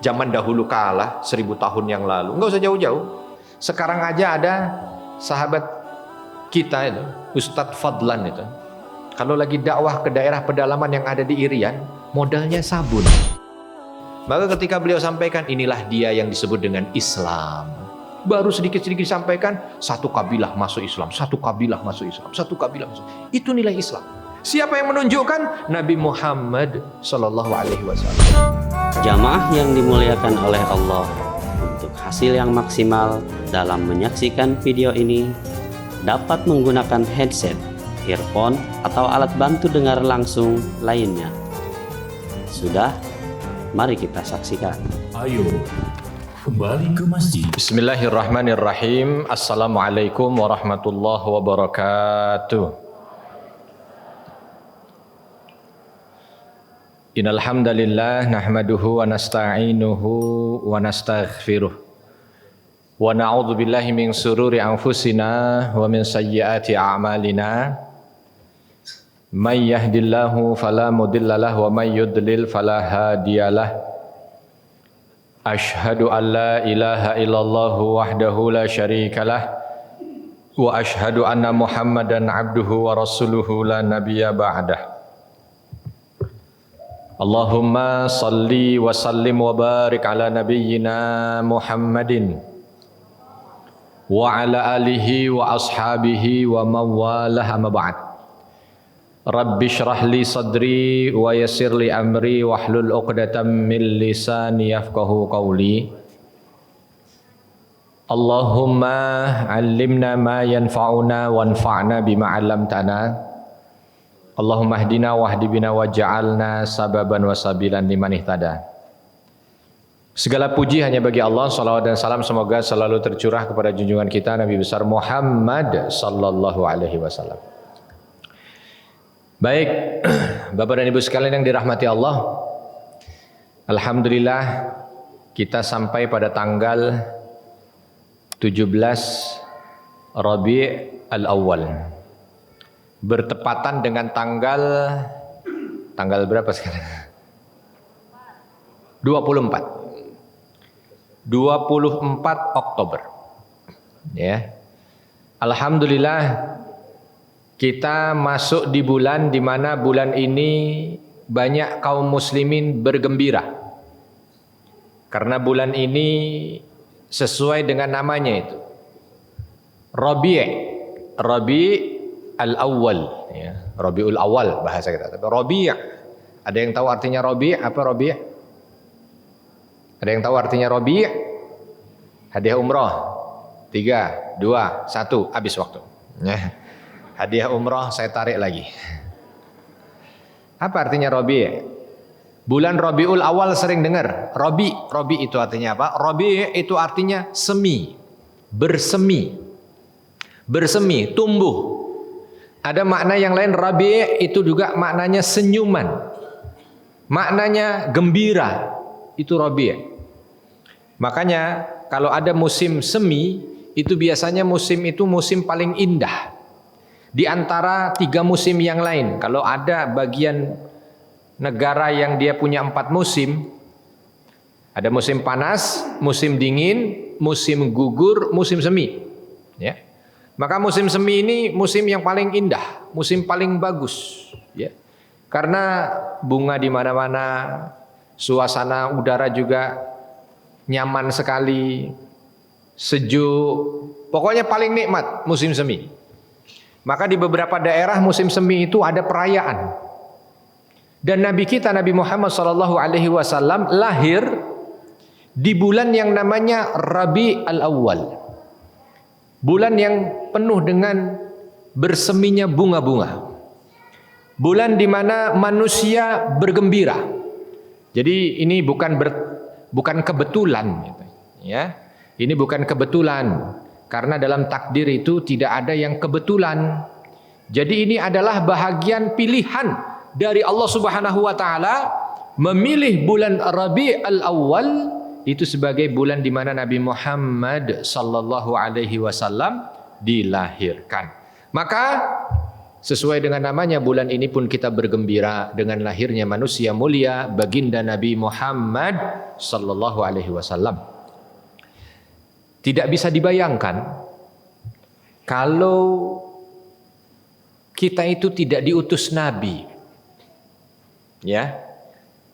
Zaman dahulu kala, 1000 tahun yang lalu. Nggak usah jauh-jauh. Sekarang aja ada sahabat kita itu, Ustadz Fadlan itu. Kalau lagi dakwah ke daerah pedalaman yang ada di Irian, modalnya sabun. Maka ketika beliau sampaikan, inilah dia yang disebut dengan Islam. Baru sedikit-sedikit disampaikan, satu kabilah masuk Islam, satu kabilah masuk Islam, satu kabilah masuk. Itu nilai Islam. Siapa yang menunjukkan? Nabi Muhammad Sallallahu Alaihi Wasallam. Jamaah yang dimuliakan oleh Allah, untuk hasil yang maksimal dalam menyaksikan video ini, dapat menggunakan headset, earphone, atau alat bantu dengar langsung lainnya. Sudah, mari kita saksikan. Ayo, kembali ke masjid. Bismillahirrahmanirrahim. Assalamualaikum warahmatullahi wabarakatuh. Innal hamdalillah nahmaduhu wa nasta'inuhu wa nastaghfiruh wa na'udzu billahi min sururi anfusina wa min sayyiati a'malina may yahdihillahu fala mudhillalah wa may yudlil fala hadiyalah. Asyhadu an la ilaha illallah wahdahu la syarikalah wa asyhadu anna Muhammadan abduhu wa rasuluhu la nabiyya ba'dah. Allahumma salli wa sallim wa barik ala nabiyyina Muhammadin wa ala alihi wa ashabihi wa mawalah amma ba'd. Rabbi syrah li sadri wa yassir li amri wahlul 'uqdatam min lisani yafqahu qawli. Allahumma 'allimna ma yanfa'una wanfa'na bima 'allamtana. Allahumma hdina wahdi bina waj'alna sababan wasabilan liman ihtada. Segala puji hanya bagi Allah, salawat dan salam semoga selalu tercurah kepada junjungan kita Nabi besar Muhammad sallallahu alaihi wasallam. Baik, Bapak dan Ibu sekalian yang dirahmati Allah, alhamdulillah kita sampai pada tanggal 17 Rabi' al-Awwal. Bertepatan dengan tanggal berapa sekarang? 24 Oktober. Ya. Alhamdulillah kita masuk di bulan di mana bulan ini banyak kaum muslimin bergembira. Karena bulan ini sesuai dengan namanya itu. Rabi' Al-Awwal, ya. Rabiul Awal bahasa kita. Tapi Rabi', ada yang tahu artinya Rabi'? Apa Rabi'? Ada yang tahu artinya Rabi'? Hadiah umroh. 3, 2, 1, habis waktu. Ya. Hadiah umroh saya tarik lagi. Apa artinya Rabi'? Bulan Rabiul Awal sering dengar. Rabi' itu artinya apa? Rabi' itu artinya semi, bersemi, tumbuh. Ada makna yang lain, Rabi' itu juga maknanya senyuman, maknanya gembira, itu Rabi'. Makanya kalau ada musim semi, itu biasanya musim itu musim paling indah di antara 3 musim yang lain. Kalau ada bagian negara yang dia punya 4 musim, ada musim panas, musim dingin, musim gugur, musim semi, ya. Maka musim semi ini musim yang paling indah, musim paling bagus, ya. Karena bunga di mana-mana, suasana udara juga nyaman sekali, sejuk. Pokoknya paling nikmat musim semi. Maka di beberapa daerah musim semi itu ada perayaan. Dan Nabi kita Nabi Muhammad SAW lahir di bulan yang namanya Rabi' al-Awwal. Bulan yang penuh dengan berseminya bunga-bunga. Bulan di mana manusia bergembira. Jadi ini bukan kebetulan, gitu, ya. Ini bukan kebetulan, karena dalam takdir itu tidak ada yang kebetulan. Jadi ini adalah bahagian pilihan dari Allah Subhanahu wa taala memilih bulan Rabi' al-Awwal itu sebagai bulan di mana Nabi Muhammad sallallahu alaihi wasallam dilahirkan. Maka Sesuai dengan namanya, bulan ini pun kita bergembira dengan lahirnya manusia mulia, baginda Nabi Muhammad sallallahu alaihi wasallam. Tidak bisa dibayangkan kalau kita itu tidak diutus Nabi. Ya.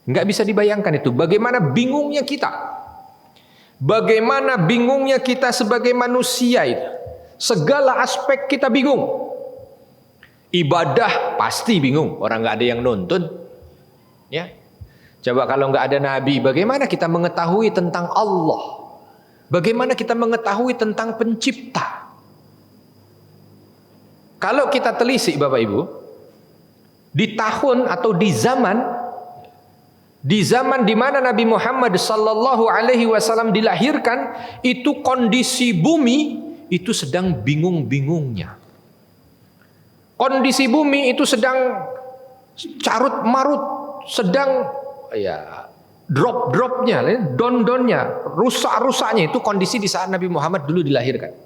Enggak bisa dibayangkan itu. Bagaimana bingungnya kita. Bagaimana bingungnya kita sebagai manusia itu. Segala aspek kita bingung. Ibadah pasti bingung, orang nggak ada yang nonton, ya. Coba kalau nggak ada Nabi, bagaimana kita mengetahui tentang Allah? Bagaimana kita mengetahui tentang Pencipta? Kalau kita telisik, Bapak Ibu, di tahun atau di zaman di mana Nabi Muhammad sallallahu alaihi wasallam dilahirkan, itu kondisi bumi itu sedang bingung-bingungnya. Kondisi bumi itu sedang carut marut, sedang ya drop-dropnya, don-donnya, rusak-rusaknya. Itu kondisi di saat Nabi Muhammad dulu dilahirkan.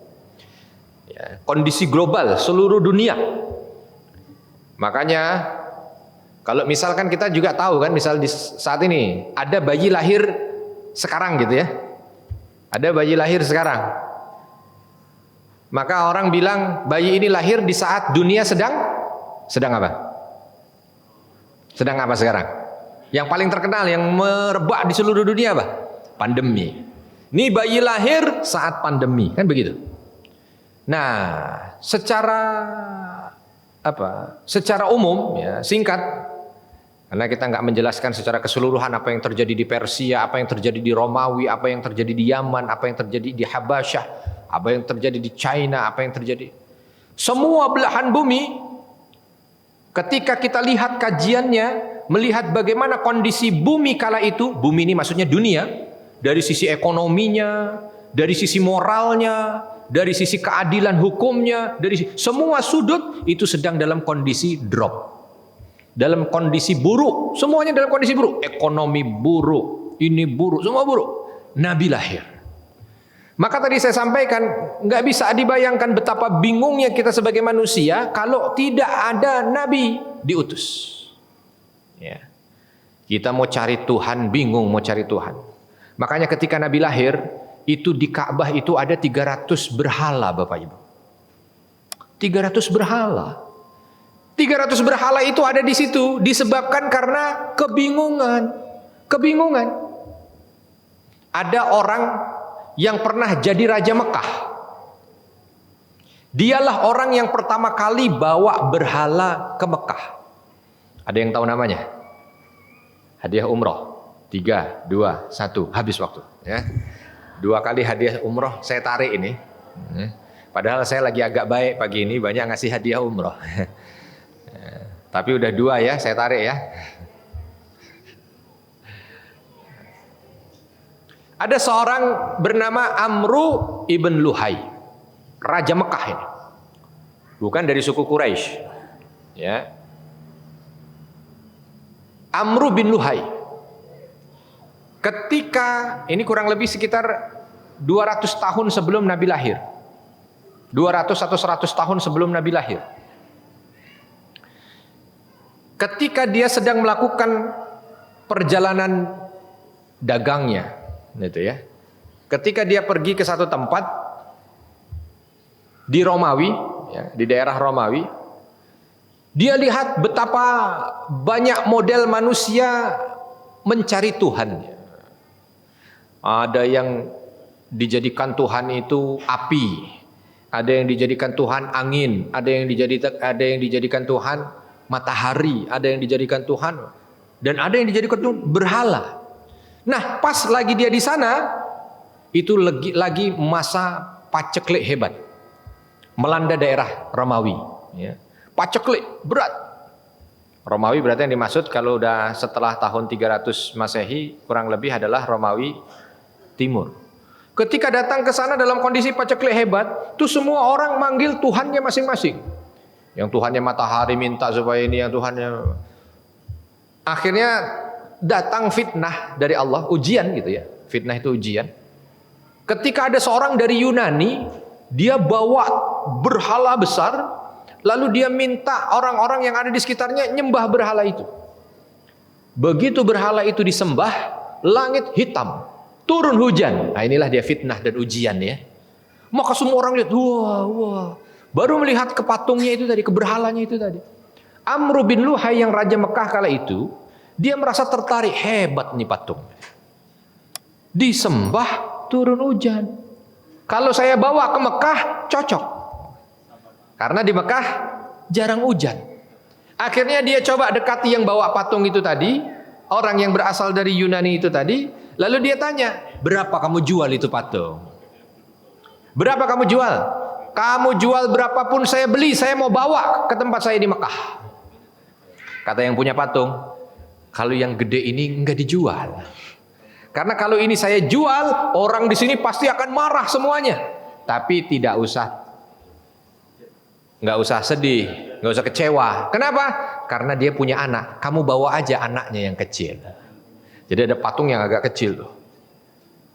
Ya, kondisi global seluruh dunia. Makanya kalau misalkan kita juga tahu kan, misal di saat ini ada bayi lahir sekarang gitu ya, ada bayi lahir sekarang. Maka orang bilang bayi ini lahir di saat dunia sedang apa? Sedang apa sekarang? Yang paling terkenal, yang merebak di seluruh dunia apa? Pandemi. Ini bayi lahir saat pandemi, kan begitu. Nah, secara umum ya, singkat, karena kita nggak menjelaskan secara keseluruhan apa yang terjadi di Persia, apa yang terjadi di Romawi, apa yang terjadi di Yaman, apa yang terjadi di Habasyah, apa yang terjadi di China, apa yang terjadi. Semua belahan bumi, ketika kita lihat kajiannya, melihat bagaimana kondisi bumi kala itu, bumi ini maksudnya dunia, dari sisi ekonominya, dari sisi moralnya, dari sisi keadilan hukumnya, dari semua sudut itu sedang dalam kondisi drop. Dalam kondisi buruk, semuanya dalam kondisi buruk. Ekonomi buruk, ini buruk, semua buruk. Nabi lahir. Maka tadi saya sampaikan, nggak bisa dibayangkan betapa bingungnya kita sebagai manusia kalau tidak ada Nabi diutus. Ya. Kita mau cari Tuhan, bingung mau cari Tuhan. Makanya ketika Nabi lahir, itu di Ka'bah itu ada 300 berhala, Bapak Ibu. 300 berhala. 300 berhala itu ada di situ disebabkan karena kebingungan. Kebingungan. Ada orang yang pernah jadi Raja Mekah. Dialah orang yang pertama kali bawa berhala ke Mekah. Ada yang tahu namanya? Hadiah umroh. 3, 2, 1. Habis waktu. Ya. 2 kali hadiah umroh saya tarik ini. Padahal saya lagi agak baik pagi ini, banyak ngasih hadiah umroh. Tapi udah 2 ya, saya tarik ya. Ada seorang bernama Amru ibn Luhai, Raja Mekah ini. Bukan dari suku Quraisy. Ya. Amru bin Luhai. Ketika ini kurang lebih sekitar 200 tahun sebelum Nabi lahir. 200 atau 100 tahun sebelum Nabi lahir. Ketika dia sedang melakukan perjalanan dagangnya, gitu ya. Ketika dia pergi ke satu tempat di Romawi, ya, di daerah Romawi, dia lihat betapa banyak model manusia mencari Tuhan. Ada yang dijadikan Tuhan itu api, ada yang dijadikan Tuhan angin, ada yang dijadikan Tuhan matahari, ada yang dijadikan Tuhan, dan ada yang dijadikan Tuhan berhala. Nah, pas lagi dia di sana, itu lagi masa paceklik hebat melanda daerah Romawi. Ya. Paceklik berat. Romawi berarti yang dimaksud kalau udah setelah tahun 300 Masehi kurang lebih adalah Romawi Timur. Ketika datang ke sana dalam kondisi paceklik hebat, tuh semua orang manggil Tuhannya masing-masing. Yang Tuhannya matahari minta supaya ini, yang Tuhannya. Akhirnya datang fitnah dari Allah, ujian gitu ya. Fitnah itu ujian. Ketika ada seorang dari Yunani, dia bawa berhala besar, Lalu dia minta orang-orang yang ada di sekitarnya nyembah berhala itu. Begitu berhala itu disembah, langit hitam, turun hujan. Nah, inilah dia fitnah dan ujian ya. Maka semua orang lihat, wah. Baru melihat ke patungnya itu tadi, ke berhalanya itu tadi. Amr bin Luhai yang raja Mekah kala itu, dia merasa tertarik, hebat nih patung. Disembah, turun hujan. Kalau saya bawa ke Mekah, cocok. Karena di Mekah jarang hujan. Akhirnya dia coba dekati yang bawa patung itu tadi, orang yang berasal dari Yunani itu tadi. Lalu dia tanya, berapa kamu jual itu patung? Berapa kamu jual? Kamu jual berapapun saya beli, saya mau bawa ke tempat saya di Mekah. Kata yang punya patung, kalau yang gede ini enggak dijual. Karena kalau ini saya jual, orang di sini pasti akan marah semuanya. Tapi nggak usah sedih, nggak usah kecewa. Kenapa? Karena dia punya anak. Kamu bawa aja anaknya yang kecil. Jadi ada patung yang agak kecil tuh.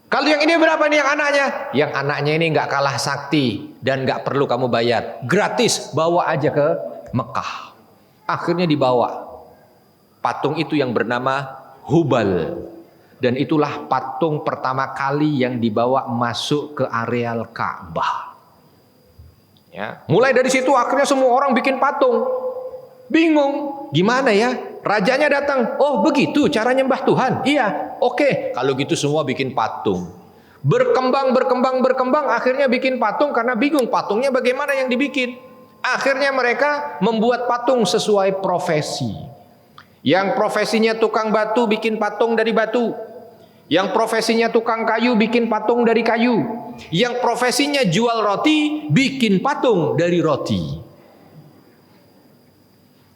Kalau yang ini berapa nih yang anaknya? Yang anaknya ini nggak kalah sakti dan nggak perlu kamu bayar, gratis, bawa aja ke Mekah. Akhirnya dibawa patung itu yang bernama Hubal, dan itulah patung pertama kali yang dibawa masuk ke areal Ka'bah. Ya, mulai dari situ akhirnya semua orang bikin patung. Bingung, gimana ya? Rajanya datang, oh begitu cara nyembah Tuhan? Iya, oke. Kalau gitu semua bikin patung. Berkembang, akhirnya bikin patung karena bingung patungnya bagaimana yang dibikin. Akhirnya mereka membuat patung sesuai profesi. Yang profesinya tukang batu bikin patung dari batu. Yang profesinya tukang kayu bikin patung dari kayu. Yang profesinya jual roti bikin patung dari roti.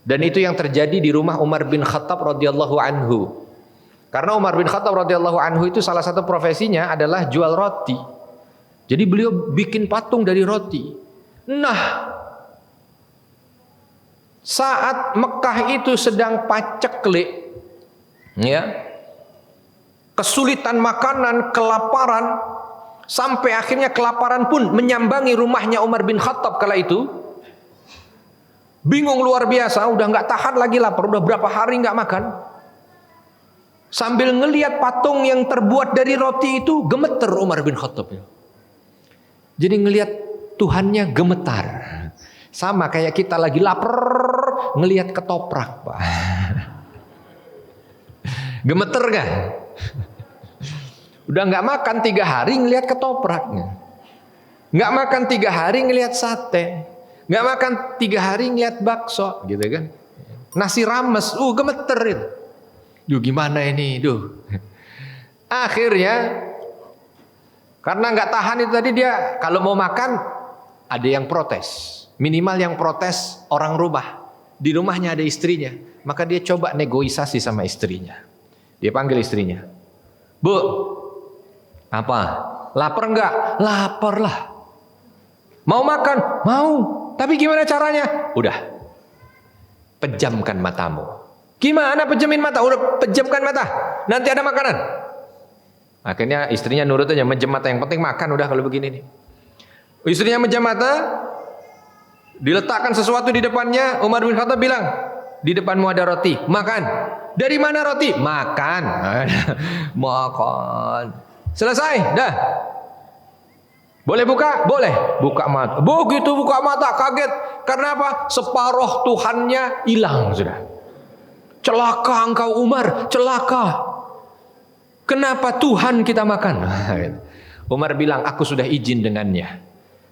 Dan itu yang terjadi di rumah Umar bin Khattab radhiyallahu anhu. Karena Umar bin Khattab radhiyallahu anhu itu salah satu profesinya adalah jual roti. Jadi beliau bikin patung dari roti. Nah, saat Mekah itu sedang paceklik, ya, kesulitan makanan, kelaparan, sampai akhirnya kelaparan pun menyambangi rumahnya Umar bin Khattab kala itu. Bingung luar biasa, udah nggak tahan lagi lapar, udah berapa hari nggak makan. Sambil ngelihat patung yang terbuat dari roti itu, gemeter Umar bin Khattab. Jadi ngelihat Tuhannya gemetar. Sama kayak kita lagi lapar, ngelihat ketoprak, Pak. Gemeter kan? Udah nggak makan 3 hari ngelihat ketopraknya. Nggak makan 3 hari ngelihat sate. Nggak makan 3 hari ngelihat bakso, gitu kan? Nasi rames, gemeter itu. Duh gimana ini, Akhirnya karena nggak tahan itu tadi dia kalau mau makan ada yang protes. Minimal yang protes orang rumah. Di rumahnya ada istrinya, maka dia coba negosiasi sama istrinya. Dia panggil istrinya. Bu, apa? Lapar nggak? Lapar lah. Mau makan? Mau. Tapi gimana caranya? Udah, pejamkan matamu. Gimana pejamin mata? Udah pejamkan mata. Nanti ada makanan. Akhirnya istrinya nurut aja, menjem mata. Yang penting makan udah kalau begini nih. Istrinya menjem mata, diletakkan sesuatu di depannya. Umar bin Khattab bilang, di depanmu ada roti, makan. Dari mana roti? Makan. Makan. Selesai, dah. Boleh buka? Boleh. Buka mata. Begitu buka mata kaget. Karena apa? Separuh Tuhannya hilang sudah. Celaka engkau Umar, celaka. Kenapa Tuhan kita makan? Umar bilang, aku sudah izin dengannya.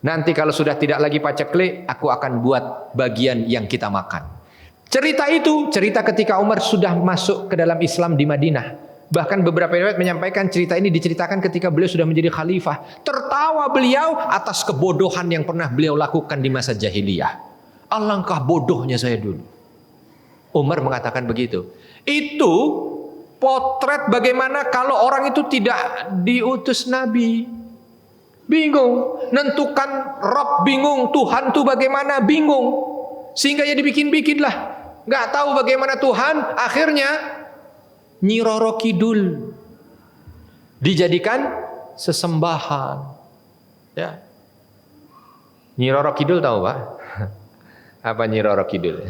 Nanti kalau sudah tidak lagi paceklik, aku akan buat bagian yang kita makan. Cerita itu, cerita ketika Umar sudah masuk ke dalam Islam di Madinah. Bahkan beberapa riwayat menyampaikan cerita ini diceritakan ketika beliau sudah menjadi khalifah. Tertawa beliau atas kebodohan yang pernah beliau lakukan di masa jahiliyah. Alangkah bodohnya saya dulu. Umar mengatakan begitu. Itu potret bagaimana kalau orang itu tidak diutus Nabi. Bingung. Nentukan Rabb bingung. Tuhan itu bagaimana bingung. Sehingga ya dibikin-bikin lah. Gak tahu bagaimana Tuhan. Akhirnya Nyi Roro Kidul dijadikan sesembahan. Ya. Nyi Roro Kidul tahu Pak? Apa Nyi Roro Kidul?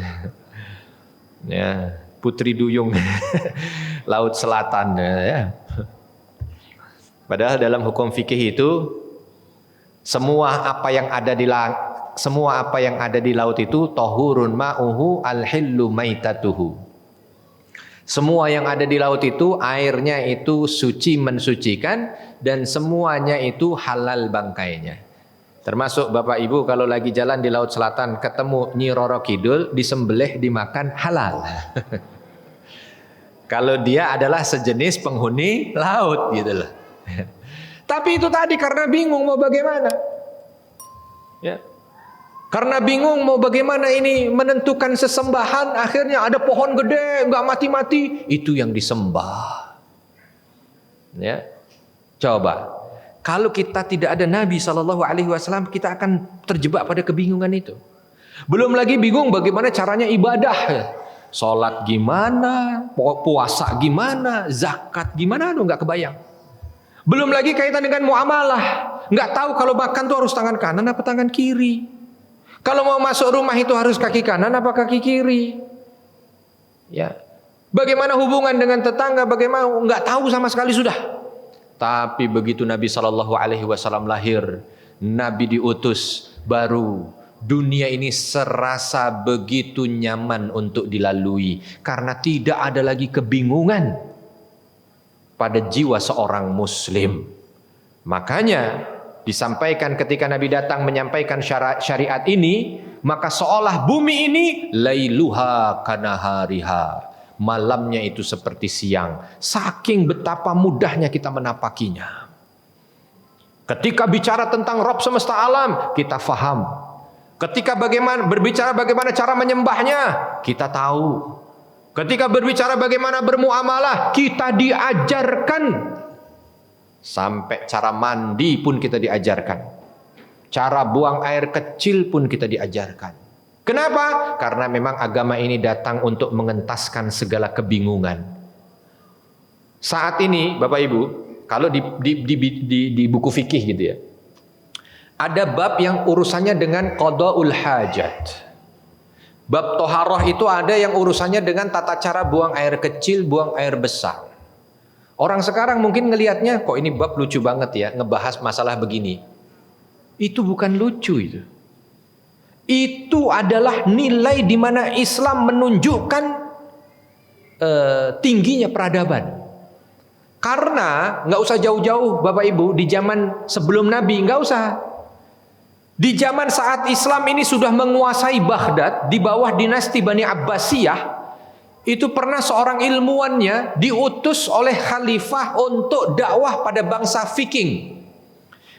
Ya, Putri Duyung Laut Selatan ya. Padahal dalam hukum fikih itu semua apa yang ada di laut itu tahurun ma'uhu al-hillu maitatuhu. Semua yang ada di laut itu airnya itu suci mensucikan dan semuanya itu halal bangkainya. Termasuk Bapak Ibu kalau lagi jalan di Laut Selatan ketemu Nyi Roro Kidul disembelih dimakan halal. Kalau dia adalah sejenis penghuni laut gitu loh. Tapi itu tadi karena bingung mau bagaimana. Ya. Karena bingung mau bagaimana ini menentukan sesembahan, akhirnya ada pohon gede nggak mati-mati, itu yang disembah. Ya. Coba. Kalau kita tidak ada Nabi SAW, kita akan terjebak pada kebingungan itu. Belum lagi bingung bagaimana caranya ibadah. Sholat gimana, puasa gimana, zakat gimana, aduh nggak kebayang. Belum lagi kaitan dengan muamalah. Nggak tahu kalau makan tuh harus tangan kanan apa tangan kiri. Kalau mau masuk rumah itu harus kaki kanan apa kaki kiri. Ya. Bagaimana hubungan dengan tetangga, bagaimana nggak tahu sama sekali sudah. Tapi begitu Nabi SAW lahir, Nabi diutus, baru dunia ini serasa begitu nyaman untuk dilalui. Karena tidak ada lagi kebingungan pada jiwa seorang muslim. Makanya disampaikan ketika Nabi datang menyampaikan syariat ini, maka seolah bumi ini lailuha kanahariha. Malamnya itu seperti siang. Saking betapa mudahnya kita menapakinya. Ketika bicara tentang Rabb semesta alam, kita faham. Ketika berbicara bagaimana cara menyembahnya, kita tahu. Ketika berbicara bagaimana bermuamalah, kita diajarkan. Sampai cara mandi pun kita diajarkan. Cara buang air kecil pun kita diajarkan. Kenapa? Karena memang agama ini datang untuk mengentaskan segala kebingungan. Saat ini Bapak Ibu, kalau di buku fikih gitu ya, ada bab yang urusannya dengan qadaul hajat. Bab toharoh itu ada yang urusannya dengan tata cara buang air kecil, buang air besar. Orang sekarang mungkin ngelihatnya, kok ini bab lucu banget ya, ngebahas masalah begini. Itu bukan lucu itu. Itu adalah nilai di mana Islam menunjukkan tingginya peradaban. Karena nggak usah jauh-jauh Bapak Ibu, di zaman sebelum Nabi nggak usah. Di zaman saat Islam ini sudah menguasai Baghdad di bawah dinasti Bani Abbasiyah, itu pernah seorang ilmuwannya diutus oleh khalifah untuk dakwah pada bangsa Viking.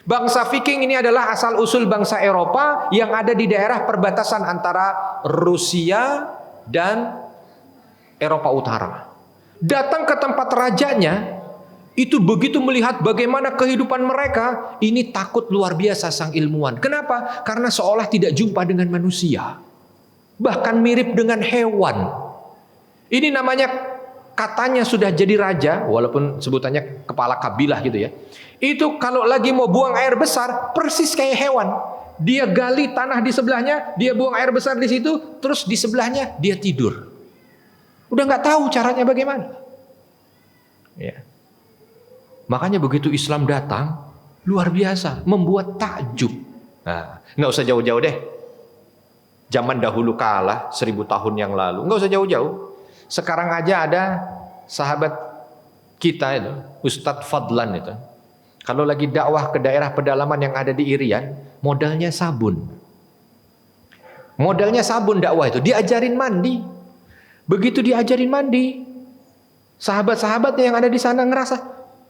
Bangsa Viking ini adalah asal-usul bangsa Eropa yang ada di daerah perbatasan antara Rusia dan Eropa Utara. Datang ke tempat rajanya, itu begitu melihat bagaimana kehidupan mereka, ini takut luar biasa sang ilmuwan. Kenapa? Karena seolah tidak jumpa dengan manusia. Bahkan mirip dengan hewan. Ini namanya katanya sudah jadi raja, walaupun sebutannya kepala kabilah gitu ya. Itu kalau lagi mau buang air besar, persis kayak hewan. Dia gali tanah di sebelahnya, dia buang air besar di situ, terus di sebelahnya dia tidur. Udah nggak tahu caranya bagaimana. Ya. Makanya begitu Islam datang, luar biasa, membuat takjub. Nah, nggak usah jauh-jauh deh. Zaman dahulu kala, 1000 tahun yang lalu, nggak usah jauh-jauh. Sekarang aja ada sahabat kita itu, Ustadz Fadlan itu. Kalau lagi dakwah ke daerah pedalaman yang ada di Irian, modalnya sabun. Modalnya sabun dakwah itu, diajarin mandi. Begitu diajarin mandi, sahabat-sahabatnya yang ada di sana ngerasa,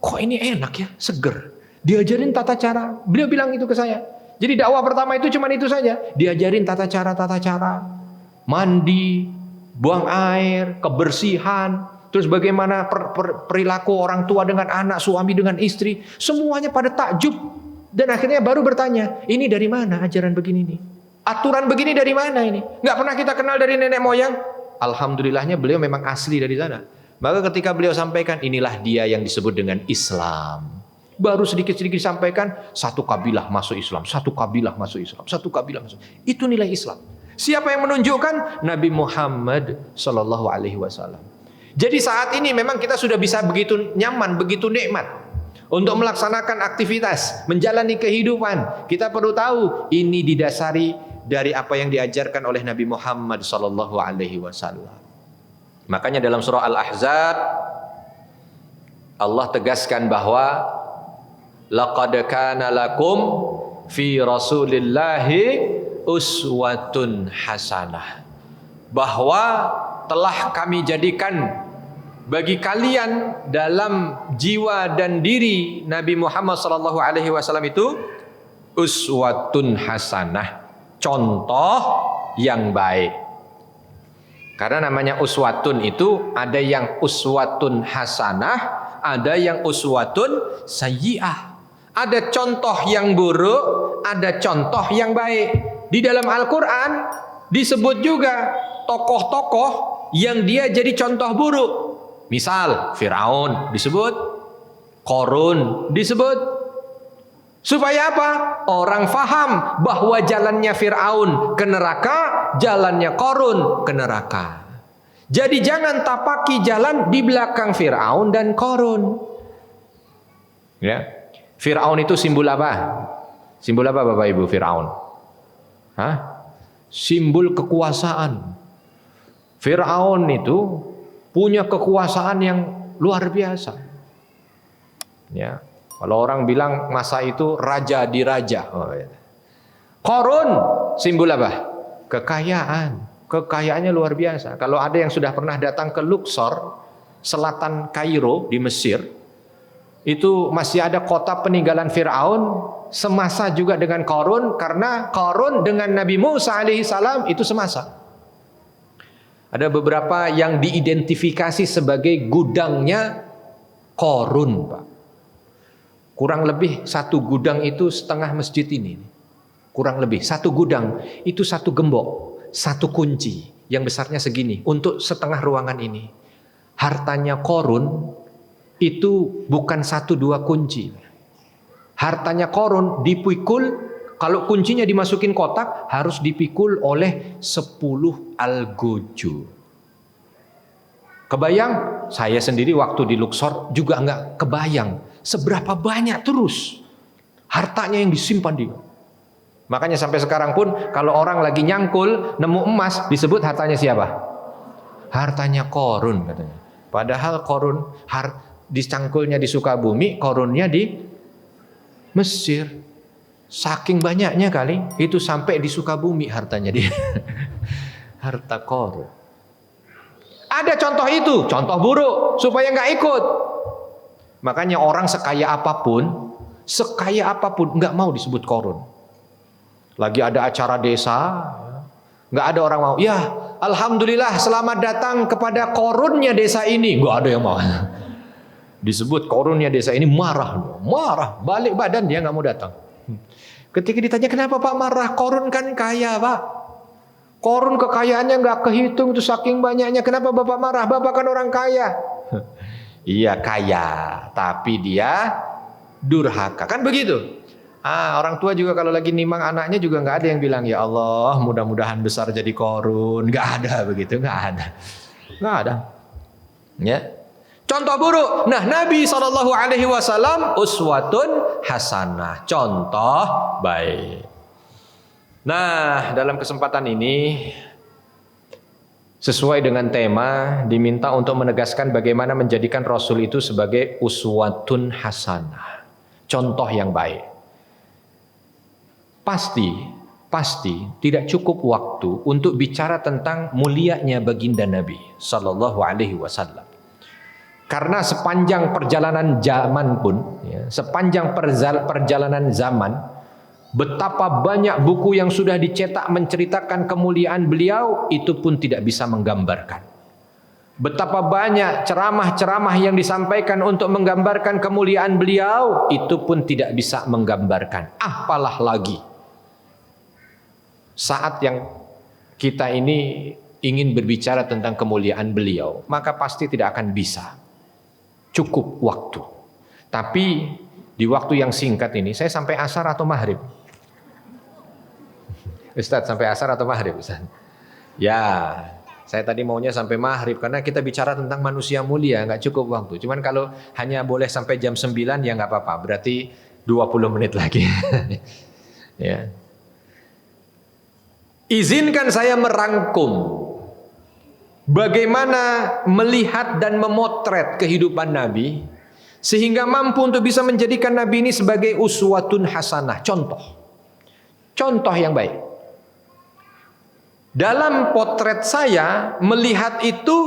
kok ini enak ya, seger. Diajarin tata cara. Beliau bilang itu ke saya. Jadi dakwah pertama itu cuma itu saja. Diajarin tata cara. Mandi, buang air, kebersihan, terus bagaimana perilaku orang tua dengan anak, suami dengan istri, semuanya pada takjub. Dan akhirnya baru bertanya, ini dari mana ajaran begini nih? Aturan begini dari mana ini? Nggak pernah kita kenal dari nenek moyang. Alhamdulillahnya beliau memang asli dari sana. Maka ketika beliau sampaikan, inilah dia yang disebut dengan Islam. Baru sedikit-sedikit disampaikan, satu kabilah masuk Islam, satu kabilah masuk Islam, satu kabilah masuk. Itu nilai Islam. Siapa yang menunjukkan? Nabi Muhammad sallallahu alaihi wasallam. Jadi saat ini memang kita sudah bisa begitu nyaman, begitu nikmat untuk melaksanakan aktivitas, menjalani kehidupan. Kita perlu tahu ini didasari dari apa yang diajarkan oleh Nabi Muhammad sallallahu alaihi wasallam. Makanya dalam surah Al-Ahzab Allah tegaskan bahwa laqad kana lakum fi Rasulillahi uswatun hasanah, bahwa telah kami jadikan bagi kalian dalam jiwa dan diri Nabi Muhammad sallallahu alaihi wasallam itu uswatun hasanah, contoh yang baik. Karena namanya uswatun itu ada yang uswatun hasanah, ada yang uswatun sayyi'ah. Ada contoh yang buruk, ada contoh yang baik. Di dalam Al-Quran disebut juga tokoh-tokoh yang dia jadi contoh buruk. Misal Fir'aun disebut, Qarun disebut. Supaya apa? Orang faham bahwa jalannya Fir'aun ke neraka, jalannya Qarun ke neraka. Jadi jangan tapaki jalan di belakang Fir'aun dan Qarun. Ya. Fir'aun itu simbol apa? Simbol apa Bapak Ibu Fir'aun? Hah? Simbol kekuasaan. Fir'aun itu punya kekuasaan yang luar biasa. Ya. Kalau orang bilang masa itu raja di raja. Oh, ya. Qarun simbol apa? Kekayaan. Kekayaannya luar biasa. Kalau ada yang sudah pernah datang ke Luxor, selatan Kairo di Mesir, itu masih ada kota peninggalan Fir'aun semasa juga dengan Qarun, karena Qarun dengan Nabi Musa alaihissalam itu semasa. Ada beberapa yang diidentifikasi sebagai gudangnya Qarun, Pak. Kurang lebih satu gudang itu setengah masjid ini. Kurang lebih satu gudang itu satu gembok, satu kunci yang besarnya segini untuk setengah ruangan ini. Hartanya Qarun itu bukan satu dua kunci. Hartanya Qarun dipikul, kalau kuncinya dimasukin kotak harus dipikul oleh 10 algojo. Kebayang? Saya sendiri waktu di Luxor juga nggak kebayang seberapa banyak terus hartanya yang disimpan dia. Makanya sampai sekarang pun kalau orang lagi nyangkul nemu emas disebut hartanya siapa? Hartanya Qarun katanya. Padahal Qarun dicangkulnya di Sukabumi, Qarunnya di Mesir. Saking banyaknya kali itu sampai di Sukabumi hartanya dia. Harta Qarun. Ada contoh itu, contoh buruk supaya nggak ikut. Makanya orang sekaya apapun nggak mau disebut Qarun. Lagi ada acara desa, nggak ada orang mau. Ya, alhamdulillah selamat datang kepada Qarunnya desa ini. Nggak ada yang mau. Disebut Qarunnya desa ini marah, balik badan dia nggak mau datang. Ketika ditanya kenapa Pak marah, Qarun kan kaya Pak. Qarun kekayaannya nggak kehitung itu saking banyaknya. Kenapa Bapak marah? Bapak kan orang kaya. Iya kaya, tapi dia durhaka. Kan begitu. Orang tua juga kalau lagi nimang anaknya juga nggak ada yang bilang ya Allah mudah-mudahan besar jadi Qarun. Nggak ada begitu, nggak ada. Ya. Contoh buruk. Nah, Nabi SAW uswatun hasanah, contoh baik. Nah, dalam kesempatan ini sesuai dengan tema diminta untuk menegaskan bagaimana menjadikan Rasul itu sebagai uswatun hasanah, contoh yang baik. Pasti tidak cukup waktu untuk bicara tentang mulianya baginda Nabi sallallahu alaihi wasallam. Karena sepanjang perjalanan zaman pun, sepanjang perjalanan zaman, betapa banyak buku yang sudah dicetak menceritakan kemuliaan beliau, itu pun tidak bisa menggambarkan. Betapa banyak ceramah-ceramah yang disampaikan untuk menggambarkan kemuliaan beliau, itu pun tidak bisa menggambarkan. Apalah lagi saat yang kita ini ingin berbicara tentang kemuliaan beliau, maka pasti tidak akan bisa cukup waktu. Tapi di waktu yang singkat ini, saya sampai asar atau maghrib? Ustadz sampai asar atau maghrib Ustadz? Ya, saya tadi maunya sampai maghrib karena kita bicara tentang manusia mulia, nggak cukup waktu. Cuman kalau hanya boleh sampai jam 9 ya nggak apa-apa, berarti 20 menit lagi. Ya. Izinkan saya merangkum bagaimana melihat dan memotret kehidupan Nabi sehingga mampu untuk bisa menjadikan Nabi ini sebagai uswatun hasanah, contoh yang baik. Dalam potret saya melihat itu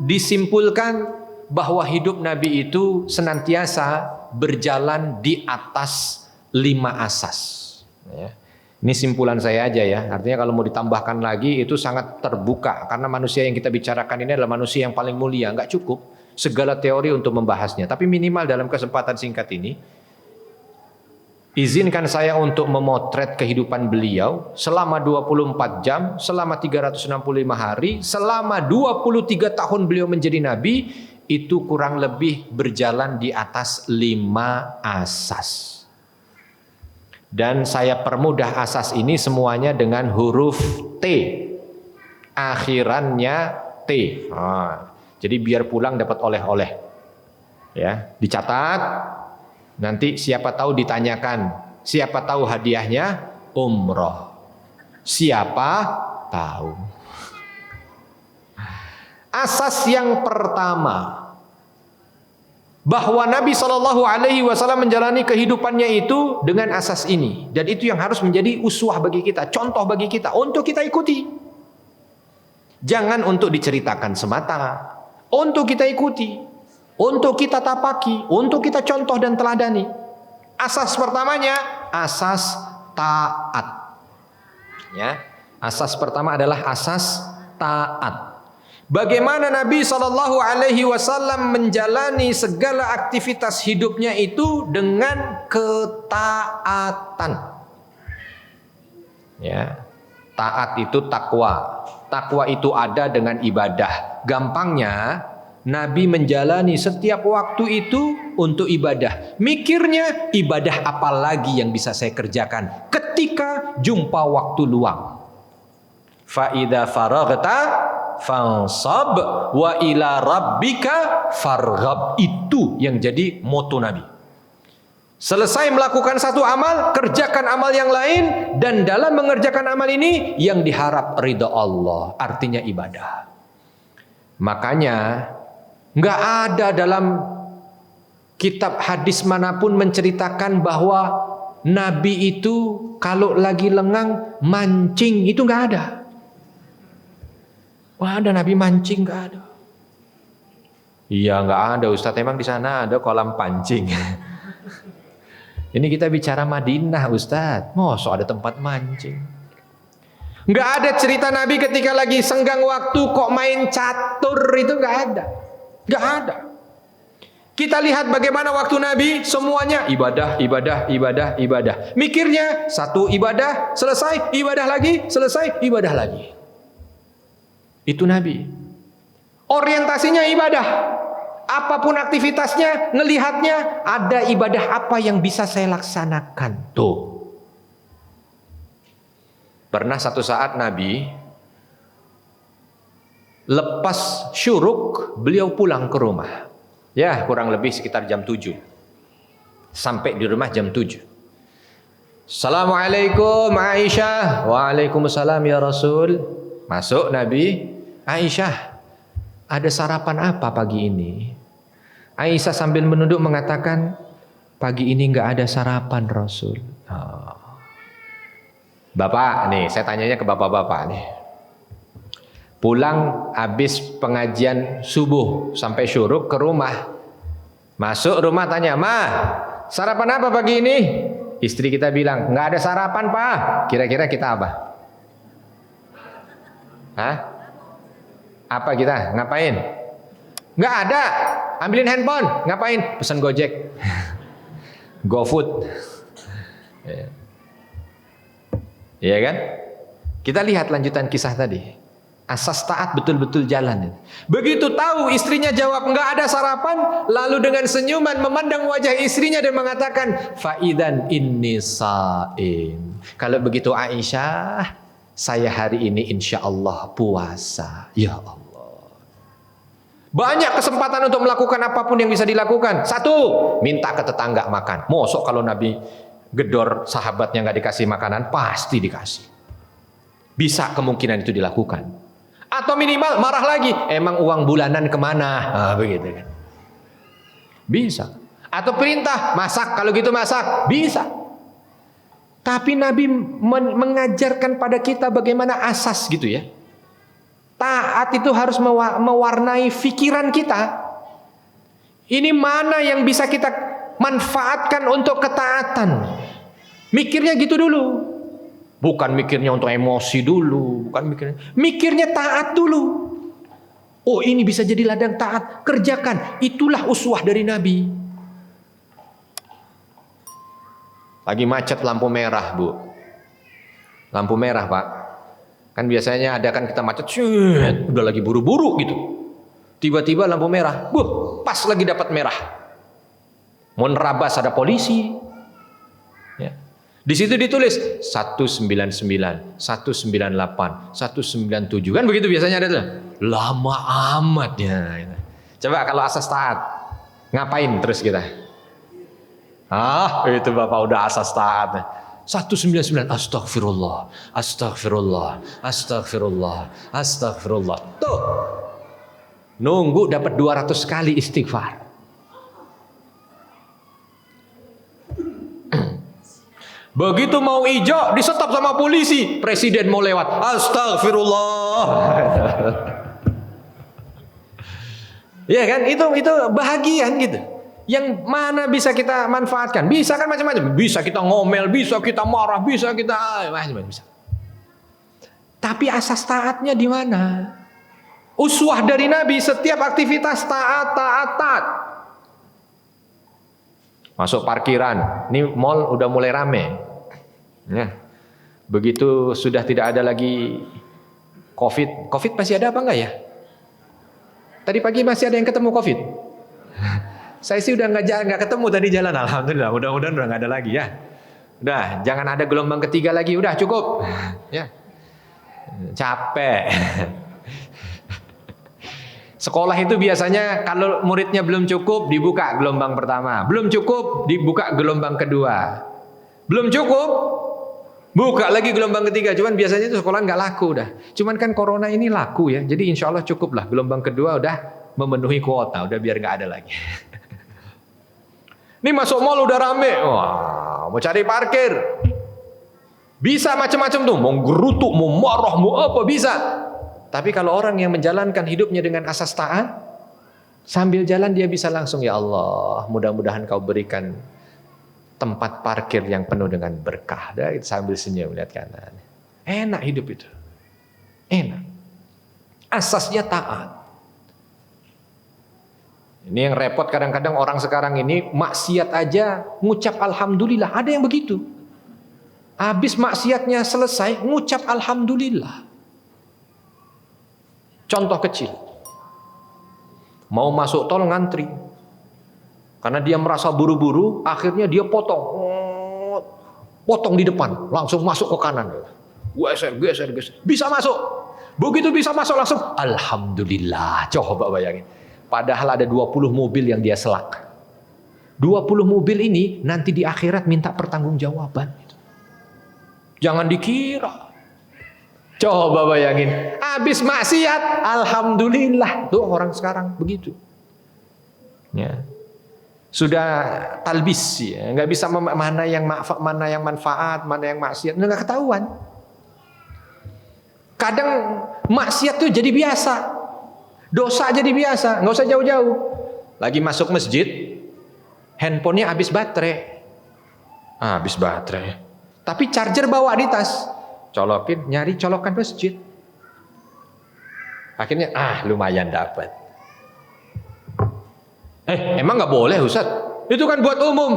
disimpulkan bahwa hidup Nabi itu senantiasa berjalan di atas 5 asas. Ya. Ini simpulan saya aja ya. Artinya kalau mau ditambahkan lagi itu sangat terbuka karena manusia yang kita bicarakan ini adalah manusia yang paling mulia. Nggak cukup segala teori untuk membahasnya. Tapi minimal dalam kesempatan singkat ini, izinkan saya untuk memotret kehidupan beliau selama 24 jam, selama 365 hari, selama 23 tahun beliau menjadi nabi, itu kurang lebih berjalan di atas 5 asas. Dan saya permudah asas ini semuanya dengan huruf T. Akhirannya T. Jadi biar pulang dapat oleh-oleh. Ya, dicatat. Nanti siapa tahu ditanyakan, siapa tahu hadiahnya umroh. Siapa tahu. Asas yang pertama, bahwa Nabi SAW menjalani kehidupannya itu dengan asas ini. Dan itu yang harus menjadi uswah bagi kita, contoh bagi kita, untuk kita ikuti. Jangan untuk diceritakan semata, untuk kita ikuti, untuk kita tapaki, untuk kita contoh dan teladani. Asas pertamanya, asas taat. Ya, asas pertama adalah asas taat. Bagaimana Nabi SAW menjalani segala aktivitas hidupnya itu dengan ketaatan. Ya, taat itu takwa. Takwa itu ada dengan ibadah. Gampangnya, Nabi menjalani setiap waktu itu untuk ibadah. Mikirnya ibadah apa lagi yang bisa saya kerjakan ketika jumpa waktu luang. Fa idza faraghta fansab wa ila rabbika farghab. Itu yang jadi moto Nabi. Selesai melakukan satu amal, kerjakan amal yang lain, dan dalam mengerjakan amal ini yang diharap ridha Allah, artinya ibadah. Makanya nggak ada dalam kitab hadis manapun menceritakan bahwa Nabi itu kalau lagi lengang mancing, itu nggak ada. Wah, ada Nabi mancing, nggak ada. Iya, nggak ada Ustadz. Emang di sana ada kolam pancing. Ini kita bicara Madinah Ustadz. Masa ada tempat mancing? Nggak ada cerita Nabi ketika lagi senggang waktu kok main catur, itu nggak ada. Nggak ada. Kita lihat bagaimana waktu Nabi semuanya ibadah, ibadah, ibadah, ibadah. Mikirnya satu ibadah selesai, ibadah lagi, selesai, ibadah lagi. Itu Nabi. Orientasinya ibadah. Apapun aktivitasnya, ngelihatnya ada ibadah apa yang bisa saya laksanakan. Tuh. Pernah satu saat Nabi lepas syuruk, beliau pulang ke rumah. Ya, kurang lebih sekitar jam 7. Sampai di rumah jam 7. Assalamualaikum Aisyah. Waalaikumsalam ya Rasul. Masuk Nabi. Aisyah, ada sarapan apa pagi ini? Aisyah sambil menunduk mengatakan, pagi ini nggak ada sarapan Rasul. Bapak nih, saya tanyanya ke bapak-bapak nih. Pulang habis pengajian subuh sampai syuruk ke rumah. Masuk rumah tanya, Ma, sarapan apa pagi ini? Istri kita bilang, nggak ada sarapan Pak. Kira-kira kita apa? Hah? Apa kita? Ngapain? Nggak ada. Ambilin handphone. Ngapain? Pesan Gojek. GoFood. Iya kan? Kita lihat lanjutan kisah tadi. Asas taat betul-betul jalan. Begitu tahu istrinya jawab nggak ada sarapan, lalu dengan senyuman memandang wajah istrinya dan mengatakan, Faidan inni saim. Kalau begitu Aisyah, Saya hari ini insya Allah puasa. Ya Allah. Banyak kesempatan untuk melakukan apapun yang bisa dilakukan. Satu, minta ke tetangga makan. Mosok kalau Nabi gedor sahabatnya nggak dikasih makanan, pasti dikasih. Bisa kemungkinan itu dilakukan. Atau minimal marah lagi. Emang uang bulanan kemana? Begitu kan. Bisa. Atau perintah, masak. Kalau gitu masak. Bisa. Tapi Nabi mengajarkan pada kita bagaimana asas gitu ya. Taat itu harus mewarnai pikiran kita. Ini mana yang bisa kita manfaatkan untuk ketaatan. Mikirnya gitu dulu. Bukan mikirnya untuk emosi dulu. Bukan mikirnya taat dulu. Oh, ini bisa jadi ladang taat. Kerjakan. Itulah uswah dari Nabi. Lagi macet lampu merah, Bu. Lampu merah, Pak. Kan biasanya ada kan kita macet, udah lagi buru-buru gitu. Tiba-tiba lampu merah, pas lagi dapat merah. Mau nerabas ada polisi. Ya. Di situ ditulis 199, 198, 197. Kan begitu biasanya ada tuh. Lama amat ya. Coba kalau asas taat, ngapain terus kita? Itu Bapak udah asas taat. 199 astagfirullah, astagfirullah, astagfirullah, astagfirullah. Tuh. Nunggu dapat 200 kali istighfar. Begitu mau ijo di-stop sama polisi, presiden mau lewat. Astagfirullah. Ya kan? Itu bahagian gitu. Yang mana bisa kita manfaatkan? Bisa kan macam-macam. Bisa kita ngomel, bisa kita marah, bisa kita macam-macam bisa. Tapi asas taatnya di mana? Uswah dari Nabi, setiap aktivitas taat. Masuk parkiran, ini mall udah mulai rame. Ya. Begitu sudah tidak ada lagi COVID. COVID masih ada apa enggak ya? Tadi pagi masih ada yang ketemu COVID. Saya sih udah nggak ketemu tadi jalan, alhamdulillah. Mudah-mudahan udah nggak ada lagi ya. Udah, jangan ada gelombang ketiga lagi. Udah cukup. Ya, capek. Sekolah itu biasanya kalau muridnya belum cukup dibuka gelombang pertama, belum cukup dibuka gelombang kedua, belum cukup buka lagi gelombang ketiga. Cuman biasanya itu sekolah nggak laku udah. Cuman kan corona ini laku ya, jadi insya Allah cukup lah gelombang kedua udah memenuhi kuota, udah biar nggak ada lagi. Ini masuk mall udah rame, wah mau cari parkir, bisa macam-macam tuh, mau gerutu, mau marah, mau apa bisa. Tapi kalau orang yang menjalankan hidupnya dengan asas taat, sambil jalan dia bisa langsung, ya Allah, mudah-mudahan Kau berikan tempat parkir yang penuh dengan berkah. Dan sambil senyum lihat kanan, enak hidup itu, enak. Asasnya taat. Ini yang repot kadang-kadang orang sekarang ini maksiat aja ngucap alhamdulillah. Ada yang begitu. Habis maksiatnya selesai ngucap alhamdulillah. Contoh kecil. Mau masuk tol ngantri. Karena dia merasa buru-buru, akhirnya dia potong di depan, langsung masuk ke kanan. Geser. Bisa masuk. Begitu bisa masuk langsung alhamdulillah. Coba bayangin. Padahal ada 20 mobil yang dia selak. 20 mobil ini nanti di akhirat minta pertanggungjawaban. Jangan dikira. Coba bayangin. Habis maksiat, alhamdulillah. Tuh orang sekarang begitu. Ya. Sudah talbis ya, nggak bisa mana yang manfaat, mana yang maksiat, nggak ketahuan. Kadang maksiat tuh jadi biasa. Dosa jadi biasa, nggak usah jauh-jauh. Lagi masuk masjid, handphonenya habis baterai. Habis baterai. Tapi charger bawa di tas. Colokin, nyari colokan masjid. Akhirnya, lumayan dapat. Emang nggak boleh Ustaz? Itu kan buat umum.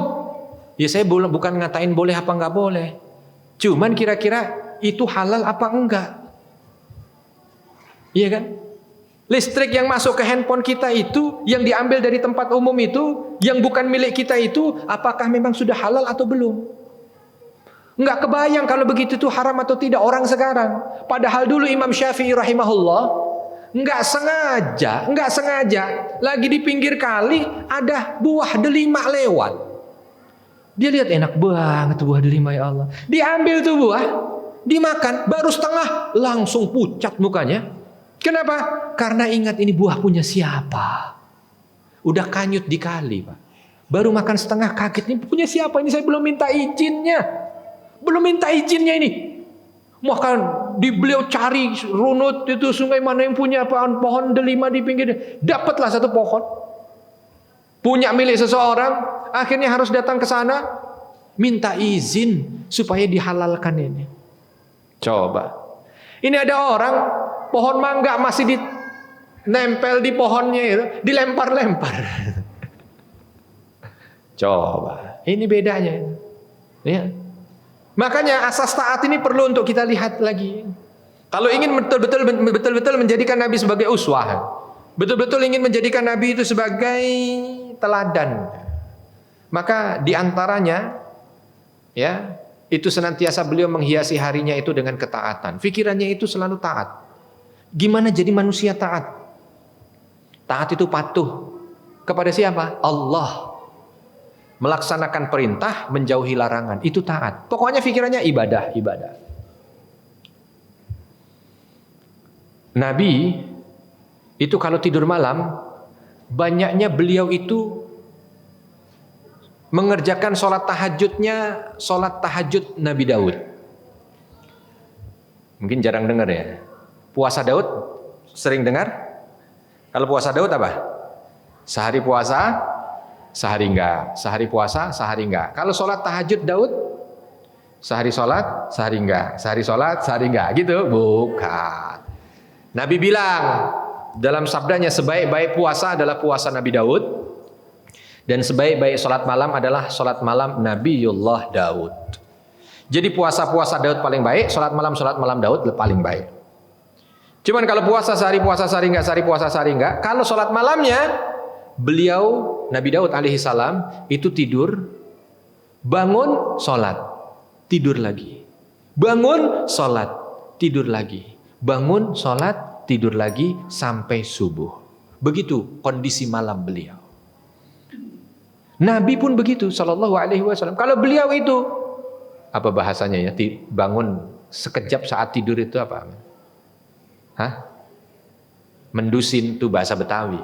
Ya saya bukan ngatain boleh apa nggak boleh. Cuman kira-kira itu halal apa enggak? Iya kan? Listrik yang masuk ke handphone kita itu, yang diambil dari tempat umum itu, yang bukan milik kita itu, apakah memang sudah halal atau belum? Nggak kebayang kalau begitu tuh haram atau tidak orang sekarang. Padahal dulu Imam Syafi'i rahimahullah nggak sengaja lagi di pinggir kali ada buah delima lewat. Dia lihat enak banget buah delima, ya Allah. Diambil tuh buah, dimakan, baru setengah langsung pucat mukanya. Kenapa? Karena ingat ini buah punya siapa. Udah kanyut di kali, Pak. Baru makan setengah kaget, ini punya siapa? Ini saya belum minta izinnya. Belum minta izinnya ini. Maka beliau cari runut itu sungai mana yang punya pohon delima di pinggir. Dapatlah satu pohon. Punya milik seseorang. Akhirnya harus datang ke sana. Minta izin supaya dihalalkan ini. Coba. Ini ada orang pohon mangga masih nempel di pohonnya itu. Dilempar-lempar. Coba. Ini bedanya. Ya. Makanya asas taat ini perlu untuk kita lihat lagi. Kalau ingin betul-betul menjadikan Nabi sebagai uswah, betul-betul ingin menjadikan Nabi itu sebagai teladan, maka diantaranya, ya, itu senantiasa beliau menghiasi harinya itu dengan ketaatan. Pikirannya itu selalu taat. Gimana jadi manusia taat? Taat itu patuh kepada siapa? Allah. Melaksanakan perintah, menjauhi larangan, itu taat. Pokoknya pikirannya ibadah. Nabi itu kalau tidur malam, banyaknya beliau itu mengerjakan sholat tahajud Nabi Daud. Mungkin jarang dengar ya. Puasa Daud sering dengar? Kalau puasa Daud apa? Sehari puasa, sehari enggak. Sehari puasa, sehari enggak. Kalau sholat tahajud Daud, sehari sholat, sehari enggak. Sehari sholat, sehari enggak. Gitu? Bukan. Nabi bilang dalam sabdanya, sebaik-baik puasa adalah puasa Nabi Daud, dan sebaik-baik sholat malam adalah sholat malam Nabiullah Daud. Jadi puasa-puasa Daud paling baik, sholat malam Daud paling baik. Cuman kalau puasa sehari enggak, sehari puasa sehari enggak. Kalau sholat malamnya, beliau Nabi Daud alaihi salam itu tidur, bangun sholat, tidur lagi, bangun sholat, tidur lagi, bangun sholat, tidur lagi sampai subuh. Begitu kondisi malam beliau. Nabi pun begitu sallallahu alaihi wasallam. Kalau beliau itu apa bahasanya ya? Bangun sekejap saat tidur itu apa? Mendusin itu bahasa Betawi.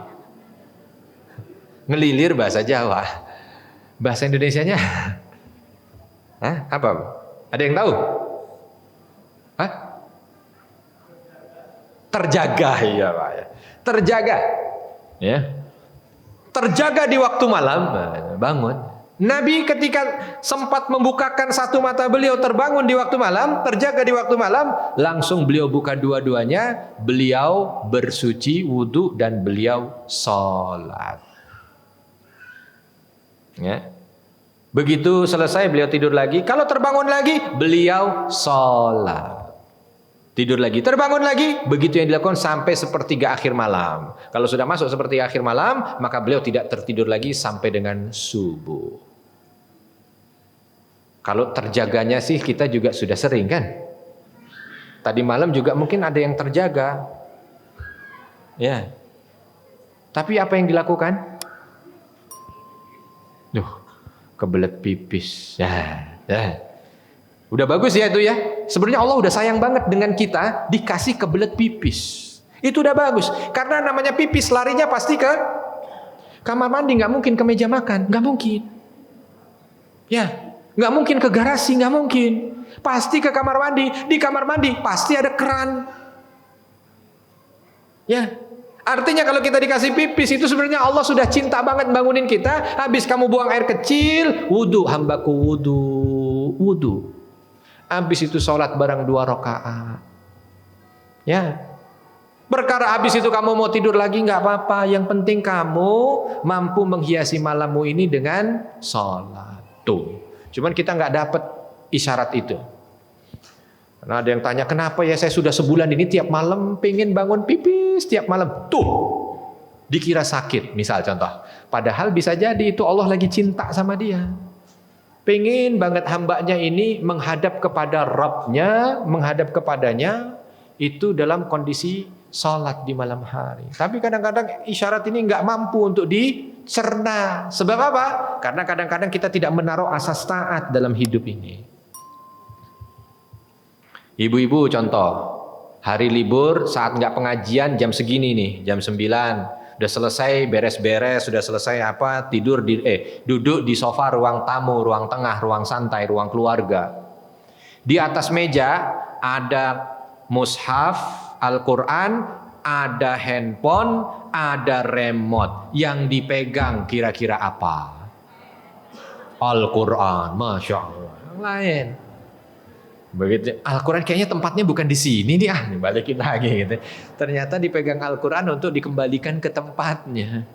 Ngelilir bahasa Jawa. Bahasa Indonesianya apa? Ada yang tahu? Terjaga, ya Pak. Terjaga. Ya. Terjaga di waktu malam, bangun. Nabi ketika sempat membukakan satu mata beliau terbangun di waktu malam, terjaga di waktu malam, langsung beliau buka dua-duanya, beliau bersuci, wudu, dan beliau sholat. Ya. Begitu selesai beliau tidur lagi. Kalau terbangun lagi, beliau sholat. Tidur lagi, terbangun lagi. Begitu yang dilakukan sampai sepertiga akhir malam. Kalau sudah masuk sepertiga akhir malam, maka beliau tidak tertidur lagi sampai dengan subuh. Kalau terjaganya sih kita juga sudah sering kan. Tadi malam juga mungkin ada yang terjaga. Ya. Tapi apa yang dilakukan? Kebelet pipis. Udah bagus ya itu ya. Sebenarnya Allah udah sayang banget dengan kita, dikasih kebelet pipis. Itu udah bagus. Karena namanya pipis larinya pasti ke kamar mandi, nggak mungkin ke meja makan, nggak mungkin. Ya, nggak mungkin ke garasi, nggak mungkin. Pasti ke kamar mandi. Di kamar mandi pasti ada keran. Ya. Artinya kalau kita dikasih pipis itu sebenarnya Allah sudah cinta banget bangunin kita. Habis kamu buang air kecil, wudu, hambaku wudu. Habis itu sholat bareng 2 rakaat. Ya. Perkara habis itu kamu mau tidur lagi nggak apa-apa. Yang penting kamu mampu menghiasi malammu ini dengan sholat. Tuh. Cuman kita nggak dapat isyarat itu. Karena ada yang tanya, kenapa ya saya sudah sebulan ini tiap malam pengen bangun pipis tiap malam. Tuh, dikira sakit misal contoh. Padahal bisa jadi itu Allah lagi cinta sama dia. Pengen banget hambanya ini menghadap kepada Rabbnya, menghadap kepadanya itu dalam kondisi sholat di malam hari. Tapi kadang-kadang isyarat ini nggak mampu untuk dicerna. Sebab apa? Karena kadang-kadang kita tidak menaruh asas taat dalam hidup ini. Ibu-ibu contoh, hari libur saat nggak pengajian jam segini nih, jam 9. Udah selesai beres-beres, sudah selesai apa tidur duduk di sofa ruang tamu, ruang tengah, ruang santai, ruang keluarga. Di atas meja ada mushaf, Al-Quran, ada handphone, ada remote. Yang dipegang kira-kira apa? Al-Quran, Masya Allah. Yang lain. Begitu Al-Quran kayaknya tempatnya bukan di sini nih, balikin lagi gitu. Ternyata dipegang Al-Quran untuk dikembalikan ke tempatnya.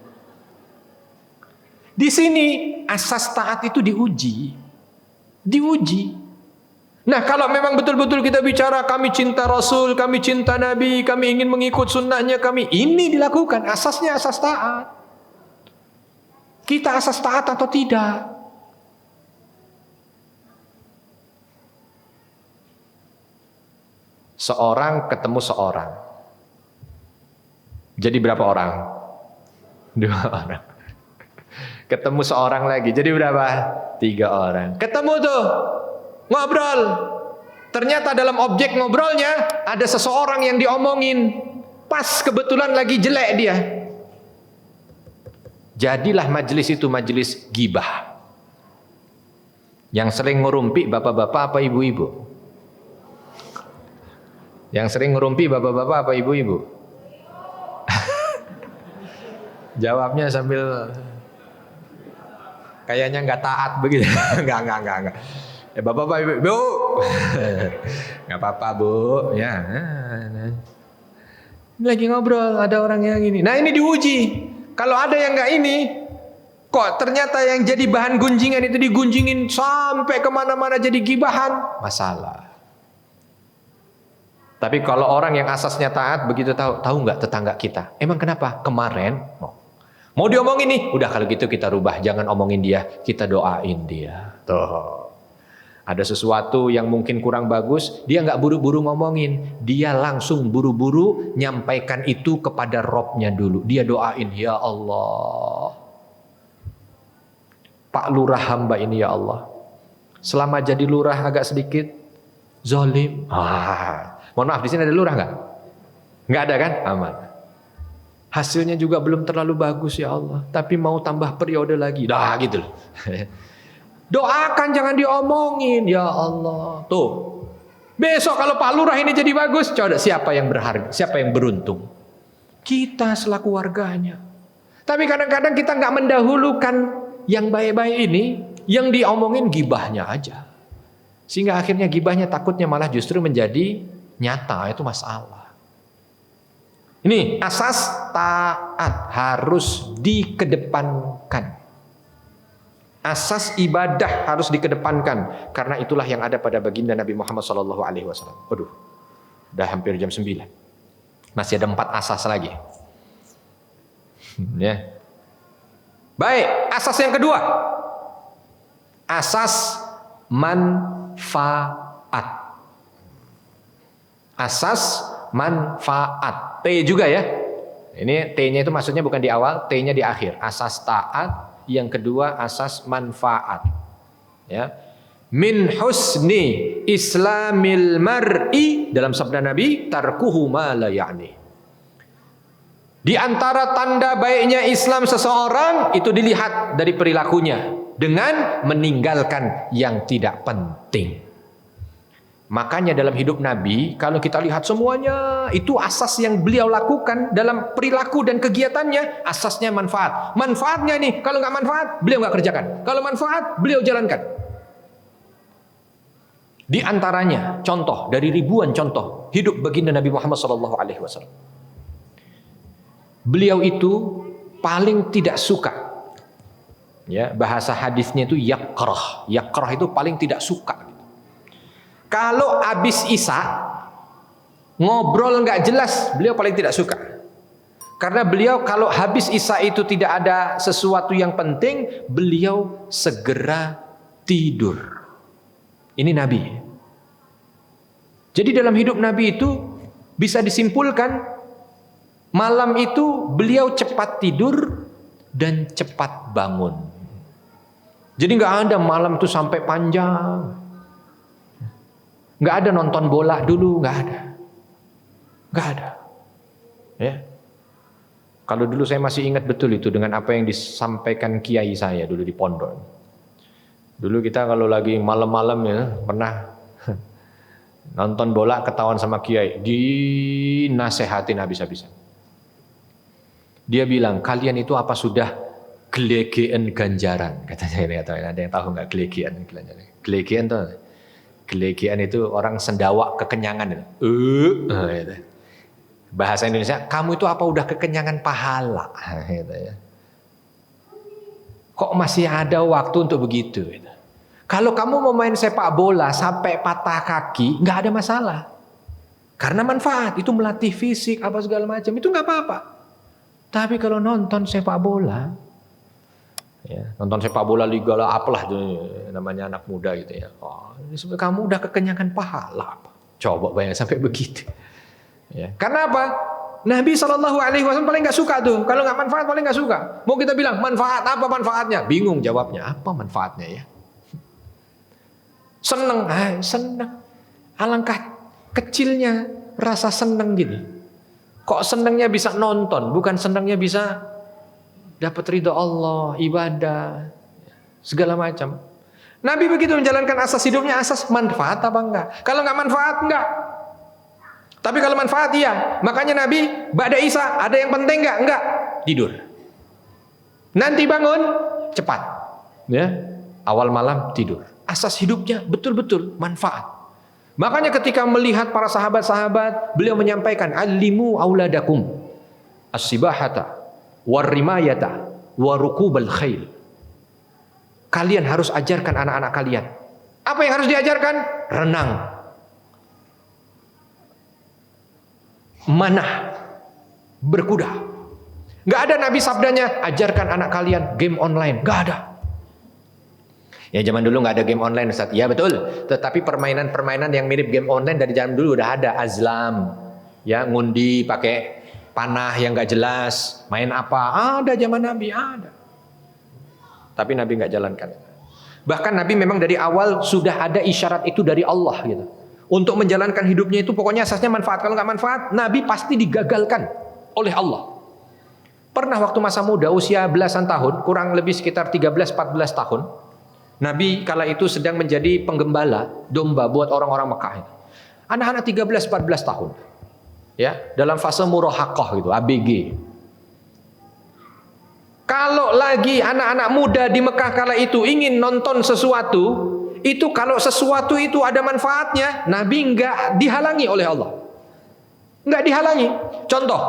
Di sini asas taat itu diuji. Nah, kalau memang betul-betul kita bicara kami cinta Rasul, kami cinta Nabi, kami ingin mengikut sunnahnya, ini dilakukan, asasnya asas taat. Kita asas taat atau tidak? Seorang ketemu seorang. Jadi berapa orang? 2 orang. Ketemu seorang lagi. Jadi berapa? 3 orang. Ketemu tuh. Ngobrol. Ternyata dalam objek ngobrolnya ada seseorang yang diomongin. Pas kebetulan lagi jelek dia. Jadilah majelis itu majelis gibah. Yang sering ngerumpi bapak-bapak apa ibu-ibu? Yang sering ngerumpi bapak-bapak apa ibu-ibu? Jawabnya sambil kayaknya nggak taat begitu. Enggak. Bapak-bapak ibu. Nggak apa-apa bu. Ya. Lagi ngobrol ada orang yang ini. Nah ini diuji. Kalau ada yang nggak ini, kok ternyata yang jadi bahan gunjingan itu digunjingin sampai kemana-mana jadi gibahan, masalah. Tapi kalau orang yang asasnya taat begitu tahu nggak tetangga kita? Emang kenapa? Kemarin mau diomongin nih, udah kalau gitu kita rubah, jangan omongin dia, kita doain dia. Tuh, ada sesuatu yang mungkin kurang bagus, dia nggak buru-buru ngomongin, dia langsung buru-buru nyampaikan itu kepada Robnya dulu. Dia doain, ya Allah, Pak Lurah hamba ini ya Allah, selama jadi lurah agak sedikit zalim. Mohon maaf, di sini ada lurah nggak? Nggak ada kan? Aman. Hasilnya juga belum terlalu bagus ya Allah. Tapi mau tambah periode lagi. Dah gitu loh. Doakan jangan diomongin ya Allah. Tuh. Besok kalau Pak Lurah ini jadi bagus, coba siapa yang berharga? Siapa yang beruntung? Kita selaku warganya. Tapi kadang-kadang kita nggak mendahulukan yang baik-baik ini, yang diomongin gibahnya aja. Sehingga akhirnya gibahnya takutnya malah justru menjadi nyata, itu masalah. Ini asas taat harus dikedepankan. Asas ibadah harus dikedepankan, karena itulah yang ada pada baginda Nabi Muhammad SAW. Waduh, udah hampir jam 9. Masih ada 4 asas lagi. Ya. Baik, asas yang kedua. Asas manfaat. Asas manfaat. T juga ya. Ini T-nya itu maksudnya bukan di awal, T-nya di akhir. Asas taat, yang kedua asas manfaat. Ya. Min husni islamil mar'i, dalam sabda Nabi, tarkuhu ma la ya'ni. Di antara tanda baiknya Islam seseorang itu dilihat dari perilakunya dengan meninggalkan yang tidak penting. Makanya dalam hidup Nabi, kalau kita lihat semuanya, itu asas yang beliau lakukan dalam perilaku dan kegiatannya, asasnya manfaat. Manfaatnya nih, kalau nggak manfaat, beliau nggak kerjakan. Kalau manfaat, beliau jalankan. Di antaranya, contoh dari ribuan contoh hidup baginda Nabi Muhammad SAW. Beliau itu paling tidak suka, ya bahasa hadisnya itu yakrah. Yakrah itu paling tidak suka. Kalau habis Isya ngobrol nggak jelas, beliau paling tidak suka. Karena beliau kalau habis Isya itu tidak ada sesuatu yang penting, beliau segera tidur. Ini Nabi. Jadi dalam hidup Nabi itu bisa disimpulkan malam itu beliau cepat tidur dan cepat bangun. Jadi nggak ada malam itu sampai panjang. Nggak ada nonton bola dulu, nggak ada. Nggak ada. Ya. Kalau dulu saya masih ingat betul itu dengan apa yang disampaikan kiai saya dulu di pondok. Dulu kita kalau lagi malam-malam ya pernah nonton bola ketahuan sama kiai, dinasehatin habis-habisan. Dia bilang, kalian itu apa sudah gelegean ganjaran? Katanya ini, atau ada yang tahu nggak gelegean? Gelegean tuh, gelegean itu orang sendawak kekenyangan. Gitu. Bahasa Indonesia, kamu itu apa udah kekenyangan pahala? Gitu ya. Kok masih ada waktu untuk begitu? Gitu. Kalau kamu mau main sepak bola sampai patah kaki, nggak ada masalah. Karena manfaat, itu melatih fisik, apa segala macam, itu nggak apa-apa. Tapi kalau nonton sepak bola, ya, nonton sepak bola liga lah, apalah namanya anak muda gitu ya. Oh, kamu udah kekenyangan pahala. Coba bayangin sampai begitu. Ya. Karena apa? Nabi SAW paling nggak suka tuh. Kalau nggak manfaat paling nggak suka. Mau kita bilang manfaat apa manfaatnya? Bingung jawabnya. Apa manfaatnya ya? Seneng, seneng. Alangkah kecilnya rasa seneng gini. Kok senengnya bisa nonton, bukan senengnya bisa dapat ridho Allah, ibadah, segala macam. Nabi begitu menjalankan asas hidupnya, asas manfaat apa enggak? Kalau nggak manfaat enggak. Tapi kalau manfaat iya. Makanya Nabi ba'da Isya ada yang penting enggak? Enggak. Tidur. Nanti bangun cepat. Ya. Awal malam tidur. Asas hidupnya betul-betul manfaat. Makanya ketika melihat para sahabat-sahabat, beliau menyampaikan alimu auladakum as-sibahata war-rimayata wa-rukubal khail. Kalian harus ajarkan anak-anak kalian. Apa yang harus diajarkan? Renang. Manah. Berkuda. Gak ada Nabi sabdanya, ajarkan anak kalian game online. Gak ada. Ya zaman dulu gak ada game online Ustaz. Ya betul. Tetapi permainan-permainan yang mirip game online dari zaman dulu udah ada. Azlam. Ya ngundi pakai panah yang gak jelas. Main apa? Ada zaman Nabi. Ada. Tapi Nabi gak jalankan. Bahkan Nabi memang dari awal sudah ada isyarat itu dari Allah gitu. Untuk menjalankan hidupnya itu pokoknya asasnya manfaat. Kalau nggak manfaat, Nabi pasti digagalkan oleh Allah. Pernah waktu masa muda, usia belasan tahun, kurang lebih sekitar 13-14 tahun, Nabi kala itu sedang menjadi penggembala domba buat orang-orang Mekah. Anak-anak 13-14 tahun, ya, dalam fase murahaqah gitu, ABG. Kalau lagi anak-anak muda di Mekah kala itu ingin nonton sesuatu, itu kalau sesuatu itu ada manfaatnya, Nabi enggak dihalangi oleh Allah. Enggak dihalangi. Contoh,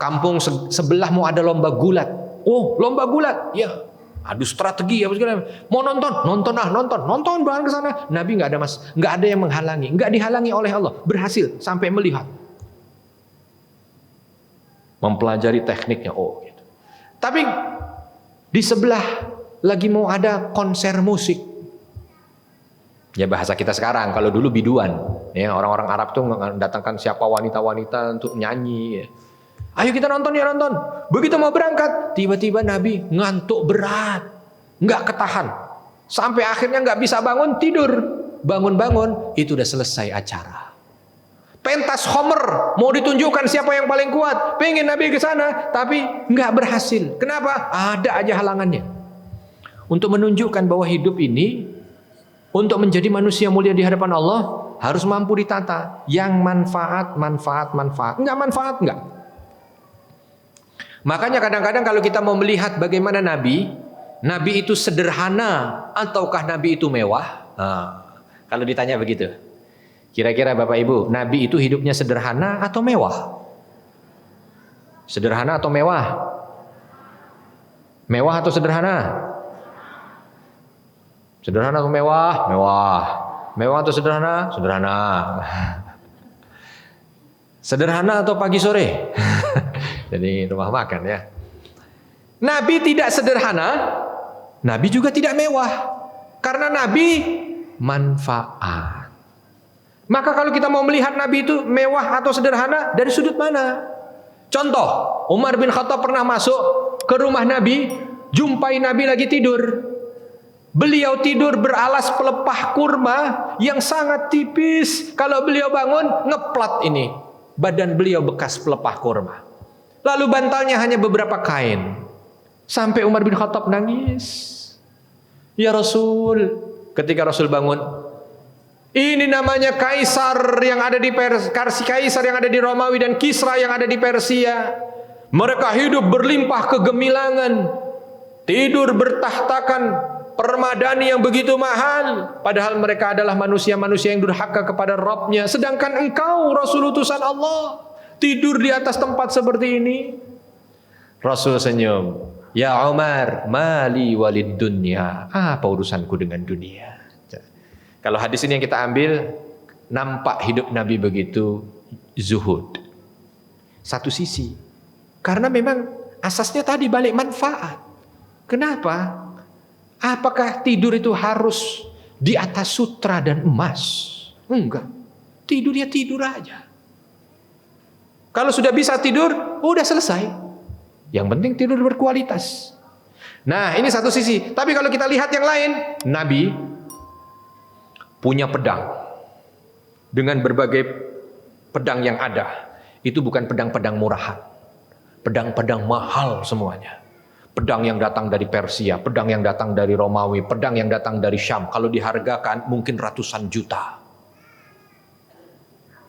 kampung sebelah mau ada lomba gulat. Oh, lomba gulat. Ya, adu strategi apa segala. Mau nonton bareng ke sana. Nabi enggak ada yang menghalangi, enggak dihalangi oleh Allah. Berhasil sampai melihat. Mempelajari tekniknya, oh gitu. Tapi di sebelah lagi mau ada konser musik. Ya bahasa kita sekarang, kalau dulu biduan, ya orang-orang Arab tuh mendatangkan siapa wanita-wanita untuk nyanyi. Ya. Ayo kita nonton ya nonton. Begitu mau berangkat, tiba-tiba Nabi ngantuk berat, nggak ketahan, sampai akhirnya nggak bisa bangun tidur. Bangun-bangun, itu udah selesai acara. Pentas Homer mau ditunjukkan siapa yang paling kuat. Pengen Nabi ke sana, tapi nggak berhasil. Kenapa? Ada aja halangannya. Untuk menunjukkan bahwa hidup ini untuk menjadi manusia mulia di hadapan Allah harus mampu ditata. Yang manfaat. Enggak manfaat, enggak. Makanya kadang-kadang kalau kita mau melihat bagaimana Nabi itu sederhana ataukah Nabi itu mewah? Nah, kalau ditanya begitu. Kira-kira Bapak Ibu, Nabi itu hidupnya sederhana atau mewah? Sederhana atau mewah? Mewah atau sederhana? Sederhana atau mewah? Mewah. Mewah atau sederhana? Sederhana. Sederhana atau pagi sore? Jadi rumah makan ya. Nabi tidak sederhana, Nabi juga tidak mewah. Karena Nabi manfaat. Maka kalau kita mau melihat Nabi itu mewah atau sederhana, dari sudut mana? Contoh, Umar bin Khattab pernah masuk ke rumah Nabi, jumpai Nabi lagi tidur. Beliau tidur beralas pelepah kurma yang sangat tipis. Kalau beliau bangun, ngeplat ini. Badan beliau bekas pelepah kurma. Lalu bantalnya hanya beberapa kain. Sampai Umar bin Khattab nangis. Ya Rasul, ketika Rasul bangun, ini namanya kaisar yang ada di kaisar yang ada di Romawi dan Kisra yang ada di Persia. Mereka hidup berlimpah kegemilangan, tidur bertahtakan permadani yang begitu mahal, padahal mereka adalah manusia-manusia yang durhaka kepada Rabbnya. Sedangkan engkau Rasul utusan Allah tidur di atas tempat seperti ini. Rasul senyum. Ya Umar, mali walid dunya. Apa urusanku dengan dunia? Kalau hadis ini yang kita ambil, nampak hidup Nabi begitu zuhud. Satu sisi, karena memang asasnya tadi balik manfaat. Kenapa? Apakah tidur itu harus di atas sutra dan emas? Enggak. Tidur ya tidur aja. Kalau sudah bisa tidur, udah selesai. Yang penting tidur berkualitas. Nah, ini satu sisi. Tapi kalau kita lihat yang lain, Nabi punya pedang dengan berbagai pedang yang ada. Itu bukan pedang-pedang murahan. Pedang-pedang mahal semuanya. Pedang yang datang dari Persia, pedang yang datang dari Romawi, pedang yang datang dari Syam. Kalau dihargakan mungkin ratusan juta.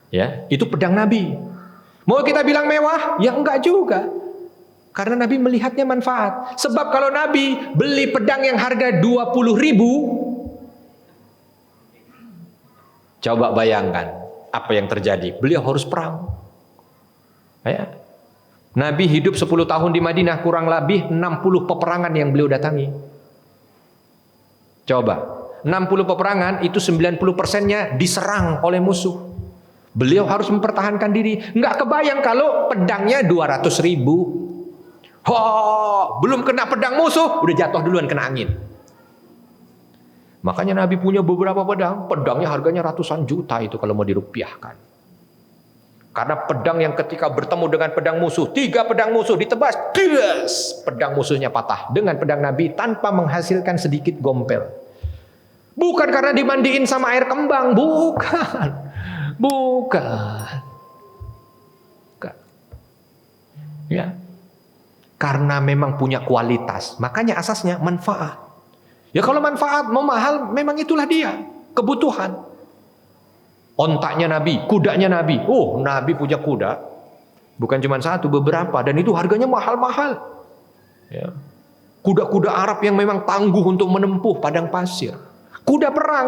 Ya, itu pedang Nabi. Mau kita bilang mewah? Ya enggak juga. Karena Nabi melihatnya manfaat. Sebab kalau Nabi beli pedang yang harga 20.000, coba bayangkan apa yang terjadi. Beliau harus perang. Ya. Nabi hidup 10 tahun di Madinah, kurang lebih 60 peperangan yang beliau datangi. Coba, 60 peperangan itu 90%-nya diserang oleh musuh. Beliau harus mempertahankan diri. Nggak kebayang kalau pedangnya 200.000. Belum kena pedang musuh, udah jatuh duluan kena angin. Makanya Nabi punya beberapa pedang. Pedangnya harganya ratusan juta itu kalau mau dirupiahkan. Karena pedang yang ketika bertemu dengan pedang musuh, 3 pedang musuh ditebas, pedang musuhnya patah. Dengan pedang Nabi tanpa menghasilkan sedikit gompel. Bukan karena dimandiin sama air kembang, bukan. Ya. Karena memang punya kualitas. Makanya asasnya manfaat. Ya kalau manfaat mau mahal, memang itulah dia. Kebutuhan. Ontaknya Nabi, kudanya Nabi. Oh, Nabi punya kuda. Bukan cuma satu, beberapa. Dan itu harganya mahal-mahal. Ya. Kuda-kuda Arab yang memang tangguh untuk menempuh padang pasir. Kuda perang.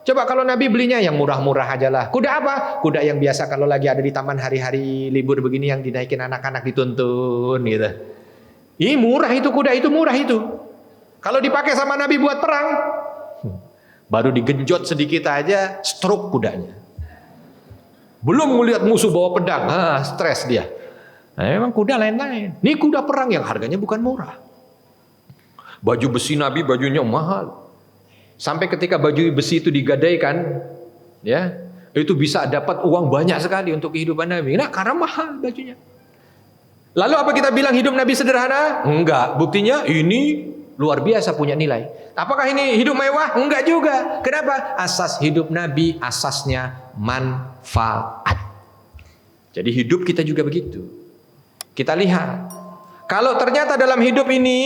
Coba kalau Nabi belinya yang murah-murah aja lah. Kuda apa? Kuda yang biasa kalau lagi ada di taman hari-hari libur begini yang dinaikin anak-anak dituntun gitu. Ini murah itu kuda, itu murah itu. Kalau dipakai sama Nabi buat perang, baru digenjot sedikit aja, stroke kudanya. Belum melihat musuh bawa pedang, stres dia. Nah, memang kuda lain-lain. Ini kuda perang yang harganya bukan murah. Baju besi Nabi bajunya mahal. Sampai ketika baju besi itu digadaikan, ya, itu bisa dapat uang banyak sekali untuk kehidupan Nabi. Nah, karena mahal bajunya. Lalu apa kita bilang hidup Nabi sederhana? Enggak. Buktinya ini luar biasa punya nilai. Apakah ini hidup mewah? Enggak juga. Kenapa? Asas hidup Nabi, asasnya manfaat. Jadi hidup kita juga begitu. Kita lihat. Kalau ternyata dalam hidup ini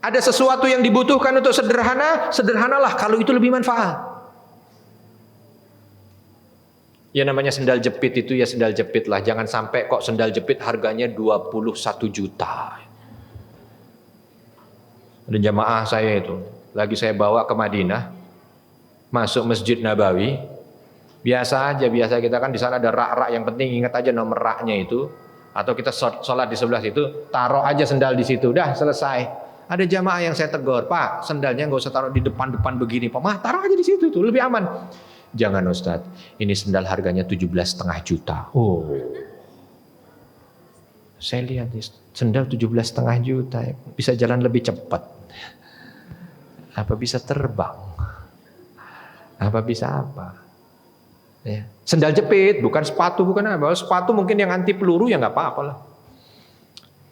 ada sesuatu yang dibutuhkan untuk sederhana, sederhanalah kalau itu lebih manfaat. Ya namanya sendal jepit itu ya sendal jepit lah. Jangan sampai kok sendal jepit harganya 21 juta. Ada jamaah saya itu, lagi saya bawa ke Madinah, masuk Masjid Nabawi. Biasa aja, biasa kita kan di sana ada rak-rak, yang penting ingat aja nomor raknya itu. Atau kita sholat di sebelah situ, taruh aja sendal di situ, udah selesai. Ada jamaah yang saya tegur, Pak, sendalnya nggak usah taruh di depan-depan begini, Pak. Mah, taruh aja di situ tuh, lebih aman. Jangan Ustadz, ini sendal harganya 17,5 juta. Oh, saya lihat sendal 17,5 juta, bisa jalan lebih cepat, apa bisa terbang? Apa bisa apa? Ya. Sendal jepit, bukan sepatu, bukan apa. Sepatu mungkin yang anti peluru ya nggak apa-apa lah.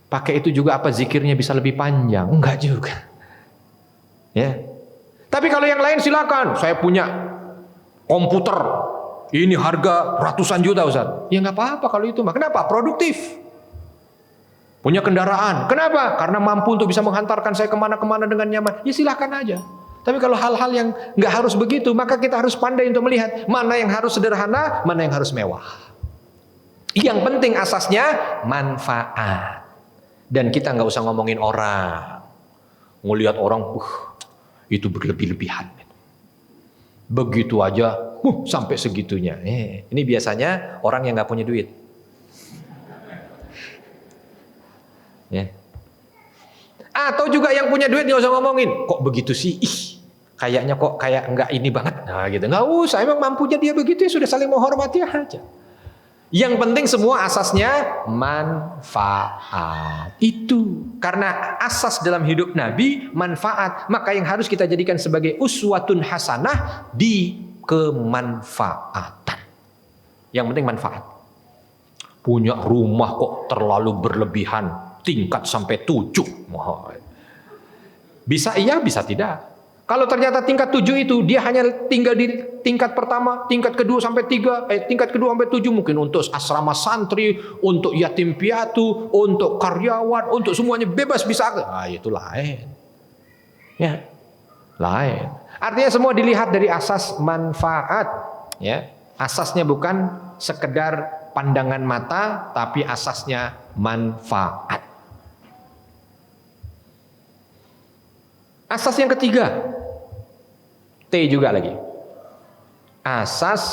Pakai itu juga apa zikirnya bisa lebih panjang? Enggak juga. Ya. Tapi kalau yang lain silakan. Saya punya komputer, ini harga ratusan juta Ustaz. Ya nggak apa-apa kalau itu mah. Kenapa? Produktif. Punya kendaraan. Kenapa? Karena mampu untuk bisa menghantarkan saya kemana-kemana dengan nyaman. Ya silakan aja. Tapi kalau hal-hal yang nggak harus begitu, maka kita harus pandai untuk melihat mana yang harus sederhana, mana yang harus mewah. Yang penting asasnya manfaat. Dan kita nggak usah ngomongin orang. Ngelihat orang, itu berlebih-lebihan. Begitu aja, sampai segitunya. Ini biasanya orang yang nggak punya duit. Ya. Atau juga yang punya duit nggak usah ngomongin. Kok begitu sih? Kayaknya kok kayak nggak ini banget. Nah gitu. Nggak usah. Emang mampunya dia begitu ya sudah saling menghormati aja. Yang penting semua asasnya manfaat. Itu karena asas dalam hidup Nabi manfaat. Maka yang harus kita jadikan sebagai uswatun hasanah di kemanfaatan. Yang penting manfaat. Punya rumah kok terlalu berlebihan. Tingkat sampai 7. Bisa iya, bisa tidak. Kalau ternyata tingkat 7 itu dia hanya tinggal di tingkat pertama, tingkat kedua sampai 3, tingkat kedua sampai 7 mungkin untuk asrama santri, untuk yatim piatu, untuk karyawan, untuk semuanya bebas bisa. Itu lain. Ya. Lain. Artinya semua dilihat dari asas manfaat, ya. Asasnya bukan sekedar pandangan mata, tapi asasnya manfaat. Asas yang ketiga, T juga lagi. Asas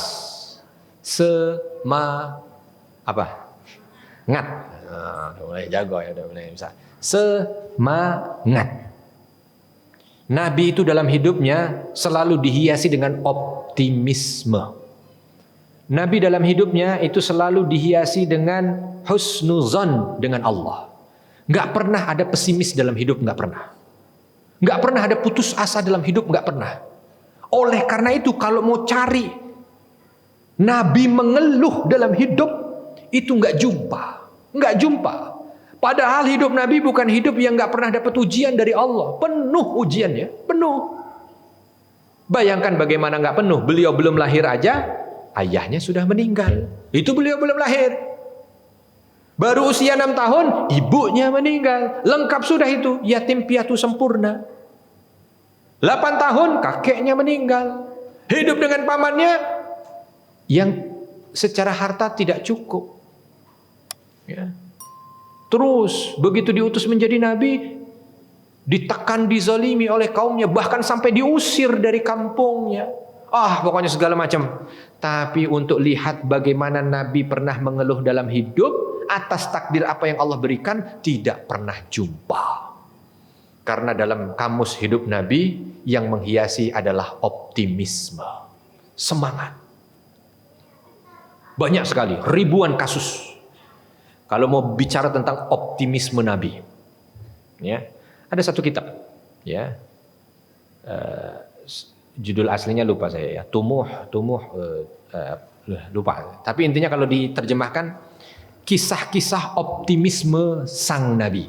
ngat. Udah mulai jago ya, udah mulai bisa. Semangat. Nabi itu dalam hidupnya selalu dihiasi dengan optimisme. Nabi dalam hidupnya itu selalu dihiasi dengan husnuzon dengan Allah. Gak pernah ada pesimis dalam hidup, gak pernah. Gak pernah ada putus asa dalam hidup, gak pernah. Oleh karena itu kalau mau cari Nabi mengeluh dalam hidup, itu gak jumpa. Padahal hidup Nabi bukan hidup yang gak pernah dapat ujian dari Allah. Penuh ujiannya, penuh. Bayangkan bagaimana gak penuh. Beliau belum lahir aja, ayahnya sudah meninggal. Itu beliau belum lahir. Baru usia 6 tahun, ibunya meninggal. Lengkap sudah itu, yatim piatu sempurna. 8 tahun, kakeknya meninggal. Hidup dengan pamannya yang secara harta tidak cukup. Ya. Terus, begitu diutus menjadi nabi, ditekan, dizalimi oleh kaumnya, bahkan sampai diusir dari kampungnya. Pokoknya segala macam. Tapi untuk lihat bagaimana Nabi pernah mengeluh dalam hidup, atas takdir apa yang Allah berikan, tidak pernah jumpa. Karena dalam kamus hidup Nabi yang menghiasi adalah optimisme, semangat. Banyak sekali, ribuan kasus. Kalau mau bicara tentang optimisme Nabi, ya, ada satu kitab, ya, judul aslinya lupa saya, ya, lupa. Tapi intinya kalau diterjemahkan, kisah-kisah optimisme sang Nabi.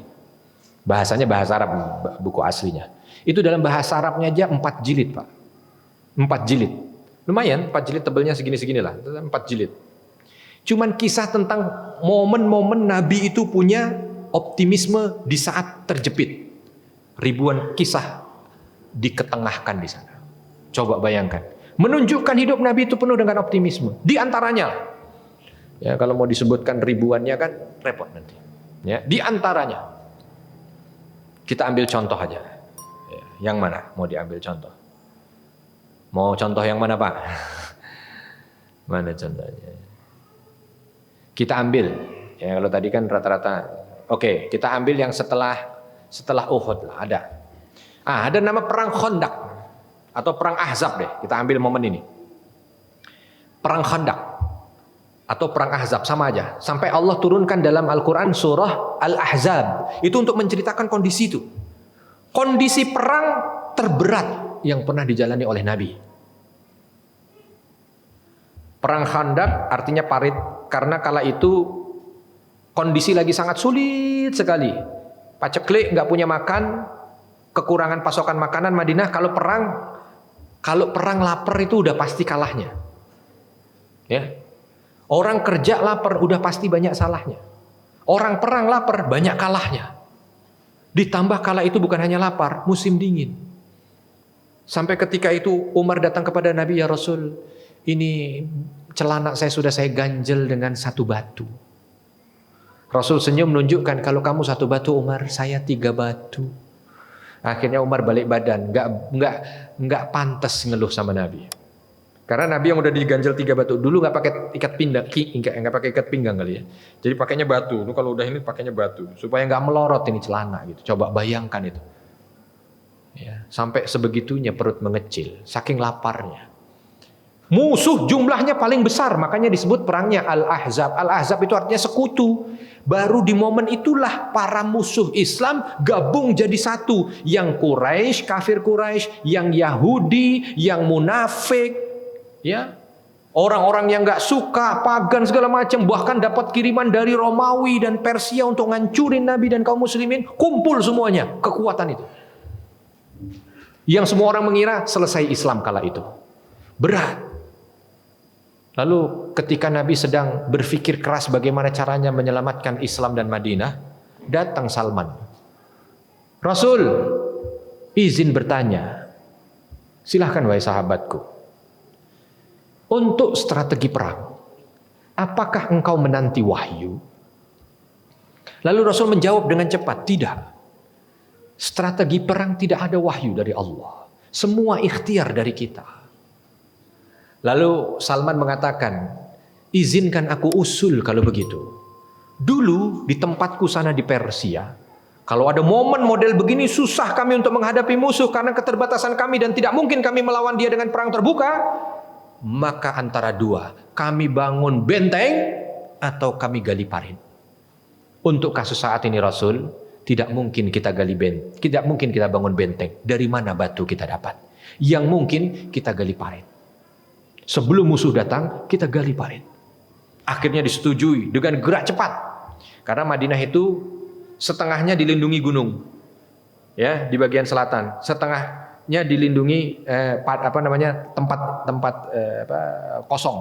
Bahasanya bahasa Arab, buku aslinya. Itu dalam bahasa Arabnya aja 4 jilid, Pak. 4 jilid. Lumayan, 4 jilid tebelnya segini-segini lah. 4 jilid. Cuman kisah tentang momen-momen Nabi itu punya optimisme di saat terjepit. Ribuan kisah diketengahkan di sana. Coba bayangkan. Menunjukkan hidup Nabi itu penuh dengan optimisme. Di antaranya, ya kalau mau disebutkan ribuannya kan repot nanti. Ya, di antaranya kita ambil contoh aja. Ya, yang mana mau diambil contoh? Mau contoh yang mana, Pak? Mana contohnya? Kita ambil. Ya kalau tadi kan rata-rata. Oke, kita ambil yang setelah Uhud lah, ada. Ada nama perang Khandaq atau perang Ahzab deh. Kita ambil momen ini. Perang Khandaq atau perang Ahzab sama aja. Sampai Allah turunkan dalam Al-Quran surah Al-Ahzab. Itu untuk menceritakan kondisi itu. Kondisi perang terberat yang pernah dijalani oleh Nabi. Perang Khandaq artinya parit, karena kala itu kondisi lagi sangat sulit sekali. Paceklik nggak punya makan, kekurangan pasokan makanan Madinah. Kalau perang lapar itu udah pasti kalahnya. Ya. Orang kerja lapar udah pasti banyak salahnya. Orang perang lapar banyak kalahnya. Ditambah kala itu bukan hanya lapar, musim dingin. Sampai ketika itu Umar datang kepada Nabi, ya Rasul, ini celana saya ganjel dengan satu batu. Rasul senyum menunjukkan, kalau kamu satu batu Umar, saya 3 batu. Akhirnya Umar balik badan, nggak pantas ngeluh sama Nabi. Karena Nabi yang udah diganjel 3 batu, dulu nggak pakai ikat pinggang, nggak pakai ikat pinggang kali ya. Jadi pakainya batu. Lu kalau udah ini pakainya batu supaya nggak melorot ini celana gitu. Coba bayangkan itu. Ya, sampai sebegitunya perut mengecil, saking laparnya. Musuh jumlahnya paling besar, makanya disebut perangnya Al-Ahzab. Al-Ahzab itu artinya sekutu. Baru di momen itulah para musuh Islam gabung jadi satu. Yang Quraisy, kafir Quraisy, yang Yahudi, yang munafik, ya, orang-orang yang nggak suka, pagan segala macam, bahkan dapat kiriman dari Romawi dan Persia untuk ngancurin Nabi dan kaum muslimin, kumpul semuanya kekuatan itu. Yang semua orang mengira selesai Islam kala itu. Berat. Lalu ketika Nabi sedang berpikir keras bagaimana caranya menyelamatkan Islam dan Madinah, datang Salman. Rasul, izin bertanya. Silahkan wahai sahabatku. Untuk strategi perang, apakah engkau menanti wahyu? Lalu Rasul menjawab dengan cepat, tidak. Strategi perang tidak ada wahyu dari Allah. Semua ikhtiar dari kita. Lalu Salman mengatakan, izinkan aku usul kalau begitu. Dulu di tempatku sana di Persia, kalau ada momen model begini susah kami untuk menghadapi musuh karena keterbatasan kami dan tidak mungkin kami melawan dia dengan perang terbuka. Maka antara dua, kami bangun benteng atau kami gali parit. Untuk kasus saat ini Rasul, tidak mungkin kita gali benteng, tidak mungkin kita bangun benteng. Dari mana batu kita dapat? Yang mungkin kita gali parit. Sebelum musuh datang, kita gali parit. Akhirnya disetujui dengan gerak cepat. Karena Madinah itu setengahnya dilindungi gunung, ya, di bagian selatan. Setengahnya dilindungi tempat kosong.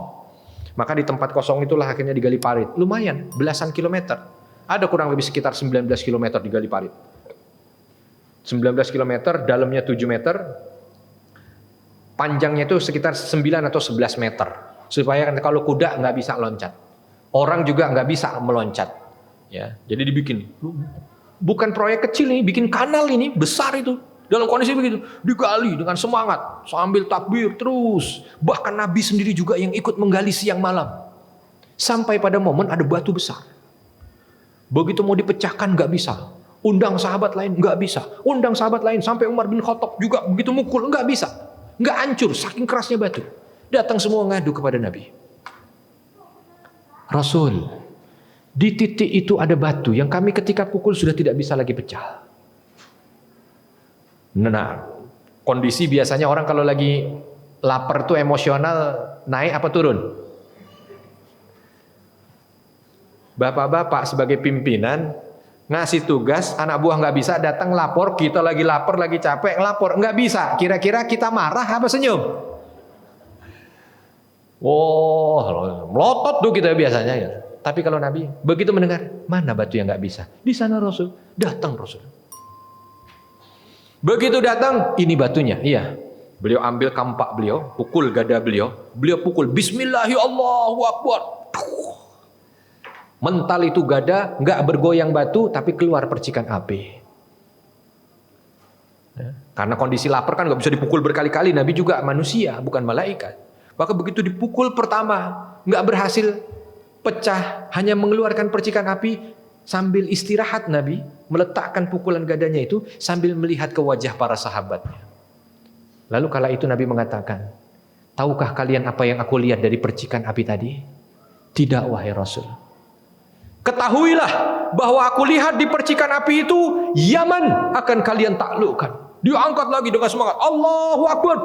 Maka di tempat kosong itulah akhirnya digali parit. Lumayan, belasan kilometer. Ada kurang lebih sekitar 19 kilometer digali parit. 19 kilometer, dalamnya 7 meter. Panjangnya itu sekitar 9 atau 11 meter. Supaya kalau kuda nggak bisa loncat. Orang juga nggak bisa meloncat. Ya, jadi dibikin. Bukan proyek kecil ini, bikin kanal ini, besar itu. Dalam kondisi begitu. Digali dengan semangat. Sambil takbir terus. Bahkan Nabi sendiri juga yang ikut menggali siang malam. Sampai pada momen ada batu besar. Begitu mau dipecahkan nggak bisa. Undang sahabat lain nggak bisa. Undang sahabat lain. Sampai Umar bin Khattab juga begitu mukul nggak bisa. Nggak hancur, saking kerasnya batu. Datang semua ngadu kepada Nabi. Rasul, di titik itu ada batu yang kami ketika pukul sudah tidak bisa lagi pecah. Nah, kondisi biasanya orang kalau lagi lapar tuh emosional naik apa turun? Bapak-bapak sebagai pimpinan ngasih tugas, anak buah nggak bisa, datang lapor, kita lagi lapar, lagi capek, ngelapor, nggak bisa. Kira-kira kita marah apa senyum? Wow, melotot tuh kita biasanya ya. Tapi kalau Nabi begitu mendengar, mana batu yang nggak bisa? Di sana Rasul, datang Rasul. Begitu datang, ini batunya, iya. Beliau ambil kampak beliau, pukul gada beliau pukul, Bismillahirrahmanirrahim. Mental itu gada, nggak bergoyang batu, tapi keluar percikan api. Ya, karena kondisi lapar kan nggak bisa dipukul berkali-kali. Nabi juga manusia, bukan malaikat. Maka begitu dipukul pertama, nggak berhasil pecah, hanya mengeluarkan percikan api. Sambil istirahat Nabi meletakkan pukulan gadanya itu sambil melihat ke wajah para sahabatnya. Lalu kala itu Nabi mengatakan, tahukah kalian apa yang aku lihat dari percikan api tadi? Tidak wahai Rasul. Ketahuilah bahwa aku lihat di percikan api itu Yaman akan kalian taklukkan. Diangkat lagi dengan semangat. Allahu Akbar.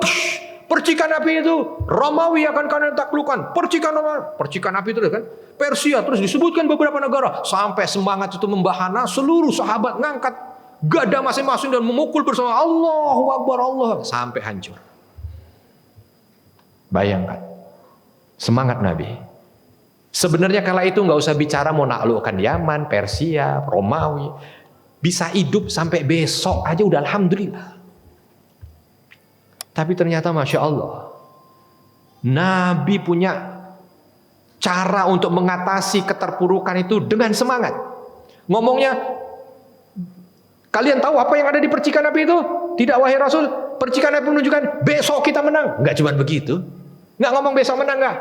percikan api itu Romawi akan kalian taklukkan. Percikan api itu kan Persia, terus disebutkan beberapa negara, sampai semangat itu membahana, seluruh sahabat ngangkat gada masing-masing dan memukul bersama, Allahu Akbar, Allah, sampai hancur. Bayangkan semangat Nabi. Sebenarnya kala itu nggak usah bicara mau naklukkan Yaman, Persia, Romawi, bisa hidup sampai besok aja udah alhamdulillah. Tapi ternyata Masya Allah, Nabi punya cara untuk mengatasi keterpurukan itu dengan semangat. Ngomongnya, kalian tahu apa yang ada di percikan api itu? Tidak wahai Rasul, percikan api menunjukkan besok kita menang. Enggak cuma begitu. Enggak ngomong besok menang, enggak.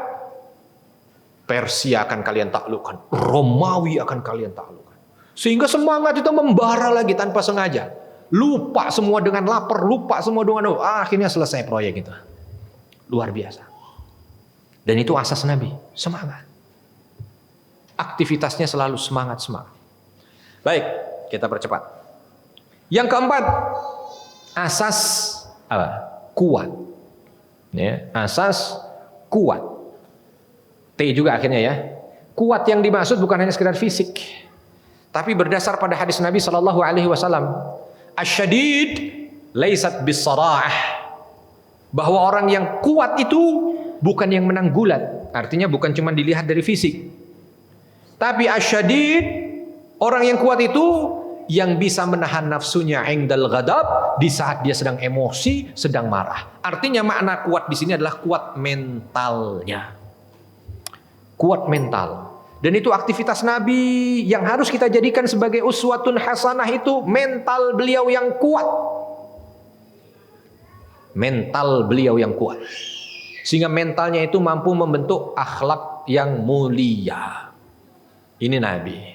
Persia akan kalian taklukkan, Romawi akan kalian taklukkan. Sehingga semangat itu membara lagi tanpa sengaja. Lupa semua dengan lapar, lupa semua dengan akhirnya selesai proyek itu. Luar biasa. Dan itu asas Nabi, semangat. Aktivitasnya selalu semangat. Baik, kita percepat. Yang keempat, asas apa? Kuat. Ya, asas kuat. T juga akhirnya ya. Kuat yang dimaksud bukan hanya sekedar fisik, tapi berdasar pada hadis Nabi Shallallahu Alaihi Wasallam. Asyadid laisat bisara'ah, bahwa orang yang kuat itu bukan yang menang gulat, artinya bukan cuma dilihat dari fisik, tapi asyadid, orang yang kuat itu yang bisa menahan nafsunya indal ghadab, di saat dia sedang emosi, sedang marah. Artinya makna kuat di sini adalah kuat mentalnya, kuat mental. Dan itu aktivitas Nabi yang harus kita jadikan sebagai uswatun hasanah, itu mental beliau yang kuat. Mental beliau yang kuat. Sehingga mentalnya itu mampu membentuk akhlak yang mulia. Ini Nabi.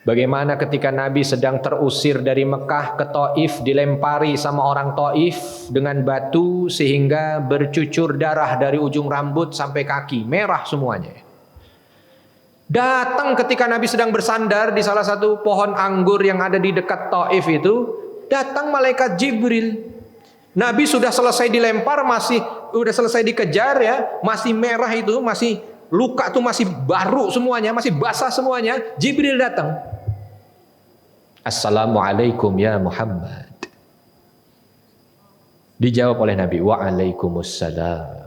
Bagaimana ketika Nabi sedang terusir dari Mekah ke Taif, dilempari sama orang Taif dengan batu sehingga bercucur darah dari ujung rambut sampai kaki, merah semuanya. Datang ketika Nabi sedang bersandar di salah satu pohon anggur yang ada di dekat Taif itu, datang malaikat Jibril. Nabi sudah selesai dilempar, udah selesai dikejar ya, masih merah itu, masih luka tuh masih baru semuanya, masih basah semuanya. Jibril datang. Assalamualaikum ya Muhammad. Dijawab oleh Nabi, waalaikumsalam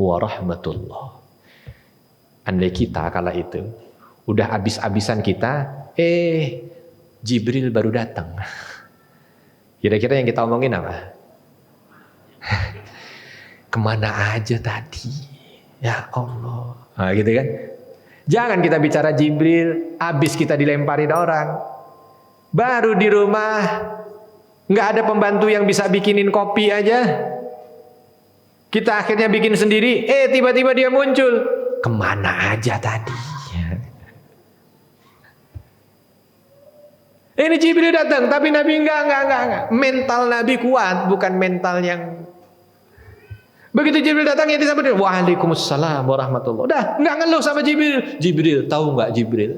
warahmatullah. Andai kita kala itu udah habis-habisan kita, Jibril baru datang. Kira-kira yang kita omongin apa? Kemana aja tadi? Ya Allah. Nah, gitu kan? Jangan kita bicara Jibril, habis kita dilemparin orang. Baru di rumah nggak ada pembantu yang bisa bikinin kopi aja. Kita akhirnya bikin sendiri. Tiba-tiba dia muncul. Kemana aja tadi? Ini Jibril datang, tapi Nabi enggak. Mental Nabi kuat, bukan mental yang. Begitu Jibril datang, ya disambut, waalaikumsalam warahmatullah. Udah, enggak ngeluh sama Jibril. Jibril, tahu enggak Jibril?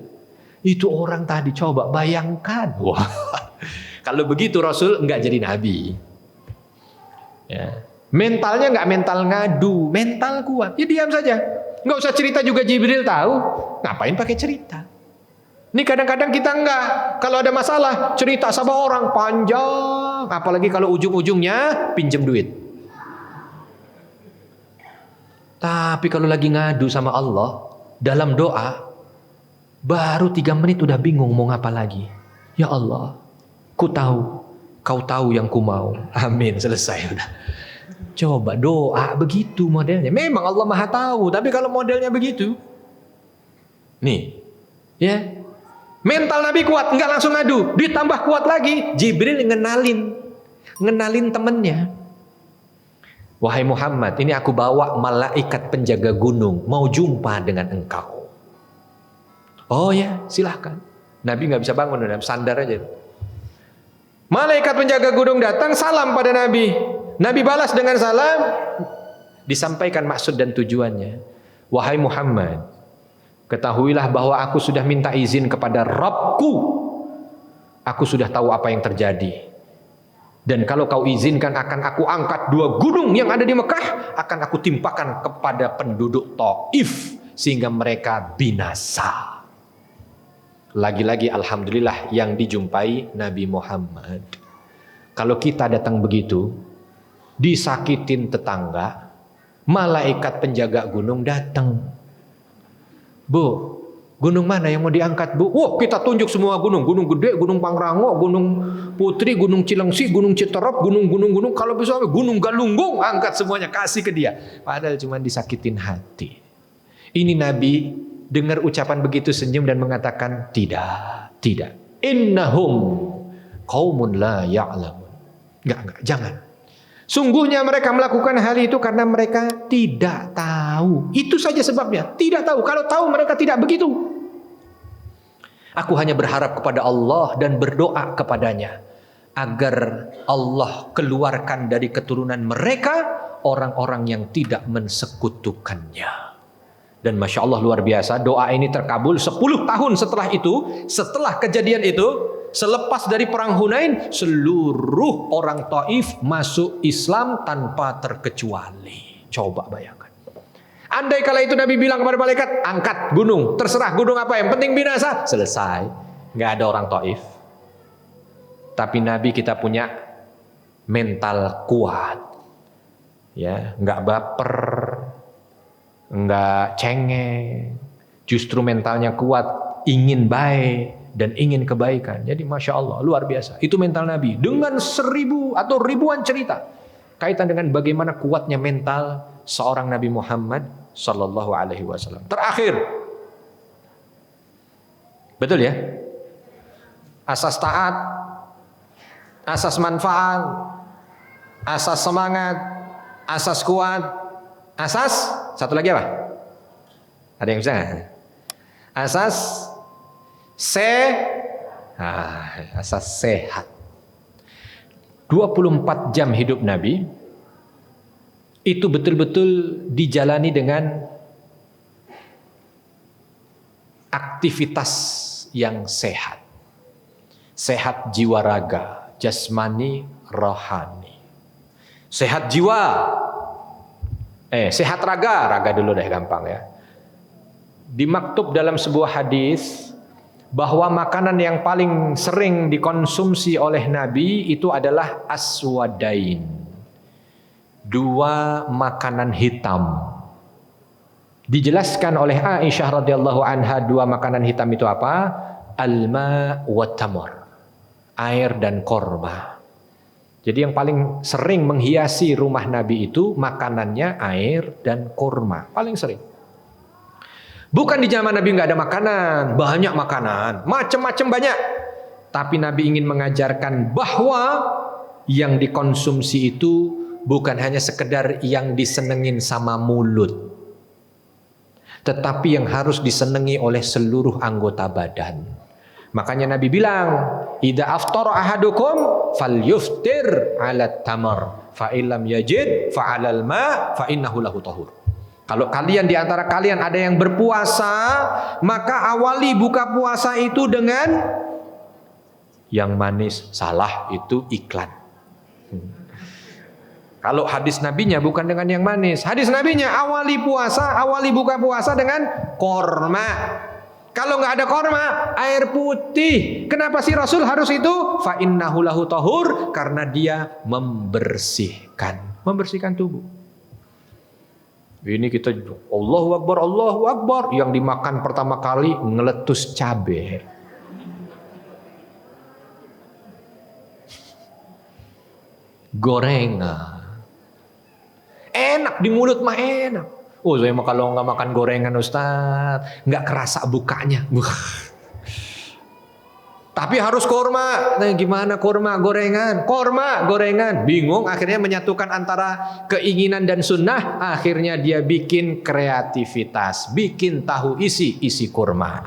Itu orang tadi, coba bayangkan. Wah, kalau begitu Rasul enggak jadi Nabi. Ya. Mentalnya enggak mental ngadu, mental kuat. Ya diam saja. Nggak usah cerita juga Jibril tahu. Ngapain pakai cerita? Ini kadang-kadang kita enggak. Kalau ada masalah, cerita sama orang panjang. Apalagi kalau ujung-ujungnya pinjem duit. Tapi kalau lagi ngadu sama Allah, dalam doa, baru 3 menit udah bingung mau ngapa lagi. Ya Allah, ku tahu, kau tahu yang ku mau. Amin, selesai udah. Coba doa begitu modelnya. Memang Allah Maha tahu, tapi kalau modelnya begitu, nih, ya, mental Nabi kuat, nggak langsung ngadu, ditambah kuat lagi. Jibril ngenalin temennya. Wahai Muhammad, ini aku bawa malaikat penjaga gunung, mau jumpa dengan engkau. Oh ya, silahkan. Nabi nggak bisa bangun, udah sandar aja. Malaikat penjaga gunung datang, salam pada Nabi. Nabi balas dengan salam, disampaikan maksud dan tujuannya. Wahai Muhammad, ketahuilah bahwa aku sudah minta izin kepada Rabbku. Aku sudah tahu apa yang terjadi. Dan kalau kau izinkan akan aku angkat 2 gunung yang ada di Mekah, akan aku timpakan kepada penduduk Taif sehingga mereka binasa. Lagi-lagi alhamdulillah yang dijumpai Nabi Muhammad. Kalau kita datang begitu, disakitin tetangga, malaikat penjaga gunung datang. Bu, gunung mana yang mau diangkat, Bu? Wah, kita tunjuk semua gunung. Gunung Gede, Gunung Pangrango, Gunung Putri, Gunung Cilengsi, Gunung Citerap, gunung-gunung. Kalau bisa Gunung Galunggung, angkat semuanya, kasih ke dia. Padahal cuma disakitin hati. Ini Nabi dengar ucapan begitu senyum dan mengatakan, tidak. Innahum qaumun la ya'lamun. Enggak, jangan. Sungguhnya mereka melakukan hal itu karena mereka tidak tahu. Itu saja sebabnya, tidak tahu. Kalau tahu mereka tidak begitu. Aku hanya berharap kepada Allah dan berdoa kepadanya agar Allah keluarkan dari keturunan mereka orang-orang yang tidak mensekutukannya. Dan Masya Allah luar biasa, doa ini terkabul 10 tahun setelah itu, setelah kejadian itu, selepas dari perang Hunain, seluruh orang Taif masuk Islam tanpa terkecuali. Coba bayangkan. Andai kala itu Nabi bilang kepada malaikat, angkat gunung, terserah gunung apa, yang penting binasa, selesai. Nggak ada orang Taif. Tapi Nabi kita punya mental kuat, ya, nggak baper, nggak cengeng, justru mentalnya kuat, ingin baik dan ingin kebaikan. Jadi Masya Allah luar biasa. Itu mental Nabi dengan 1000 atau ribuan cerita kaitan dengan bagaimana kuatnya mental seorang Nabi Muhammad Sallallahu Alaihi Wasallam. Terakhir, betul ya? Asas taat, asas manfaat, asas semangat, asas kuat, asas satu lagi apa? Ada yang bisa nggak? Asas asas sehat. 24 jam hidup Nabi itu betul-betul dijalani dengan aktivitas yang sehat. Sehat jiwa raga, jasmani, rohani. Sehat jiwa, sehat raga dulu deh gampang ya. Dimaktub dalam sebuah hadis bahwa makanan yang paling sering dikonsumsi oleh Nabi itu adalah aswadain. 2 makanan hitam. Dijelaskan oleh Aisyah radhiyallahu anha 2 makanan hitam itu apa? Alma wa tamar. Air dan korma. Jadi yang paling sering menghiasi rumah Nabi itu makanannya air dan korma. Paling sering. Bukan di zaman Nabi nggak ada makanan, banyak makanan, macam-macam banyak. Tapi Nabi ingin mengajarkan bahwa yang dikonsumsi itu bukan hanya sekedar yang disenengin sama mulut, tetapi yang harus disenangi oleh seluruh anggota badan. Makanya Nabi bilang, "Idza aftara ahadukum falyuftir 'ala tamar, fa illam yajid fa 'alal ma fa innahu lahu tahur." Kalau kalian di antara kalian ada yang berpuasa, maka awali buka puasa itu dengan yang manis. Salah, itu iklan. Kalau hadis nabinya bukan dengan yang manis. Hadis nabinya awali buka puasa dengan korma. Kalau nggak ada korma, air putih. Kenapa sih Rasul harus itu? Fa innahu lahu tahur, karena dia membersihkan tubuh. Ini kita Allahu Akbar, yang dimakan pertama kali ngeletus cabe. Gorengan. Enak di mulut mah enak. Oh, saya mah kalau nggak makan gorengan Ustaz, nggak kerasa bukanya. Tapi harus korma. Nah, gimana korma gorengan? Korma gorengan. Bingung, akhirnya menyatukan antara keinginan dan sunnah. Akhirnya dia bikin kreativitas, bikin tahu isi korma.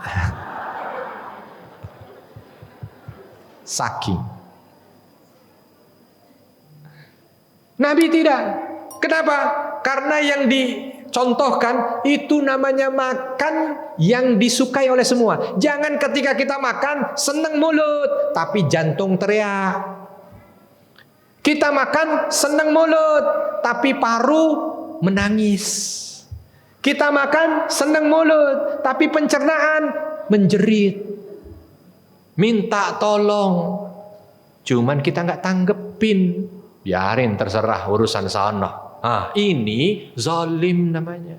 Saking. Nabi tidak. Kenapa? Karena yang dicontohkan itu namanya makan yang disukai oleh semua. Jangan ketika kita makan seneng mulut, tapi jantung teriak. Kita makan senang mulut, tapi paru menangis. Kita makan senang mulut, tapi pencernaan menjerit. Minta tolong. Cuman kita nggak tanggepin. Biarin terserah urusan sana. Ini zalim namanya.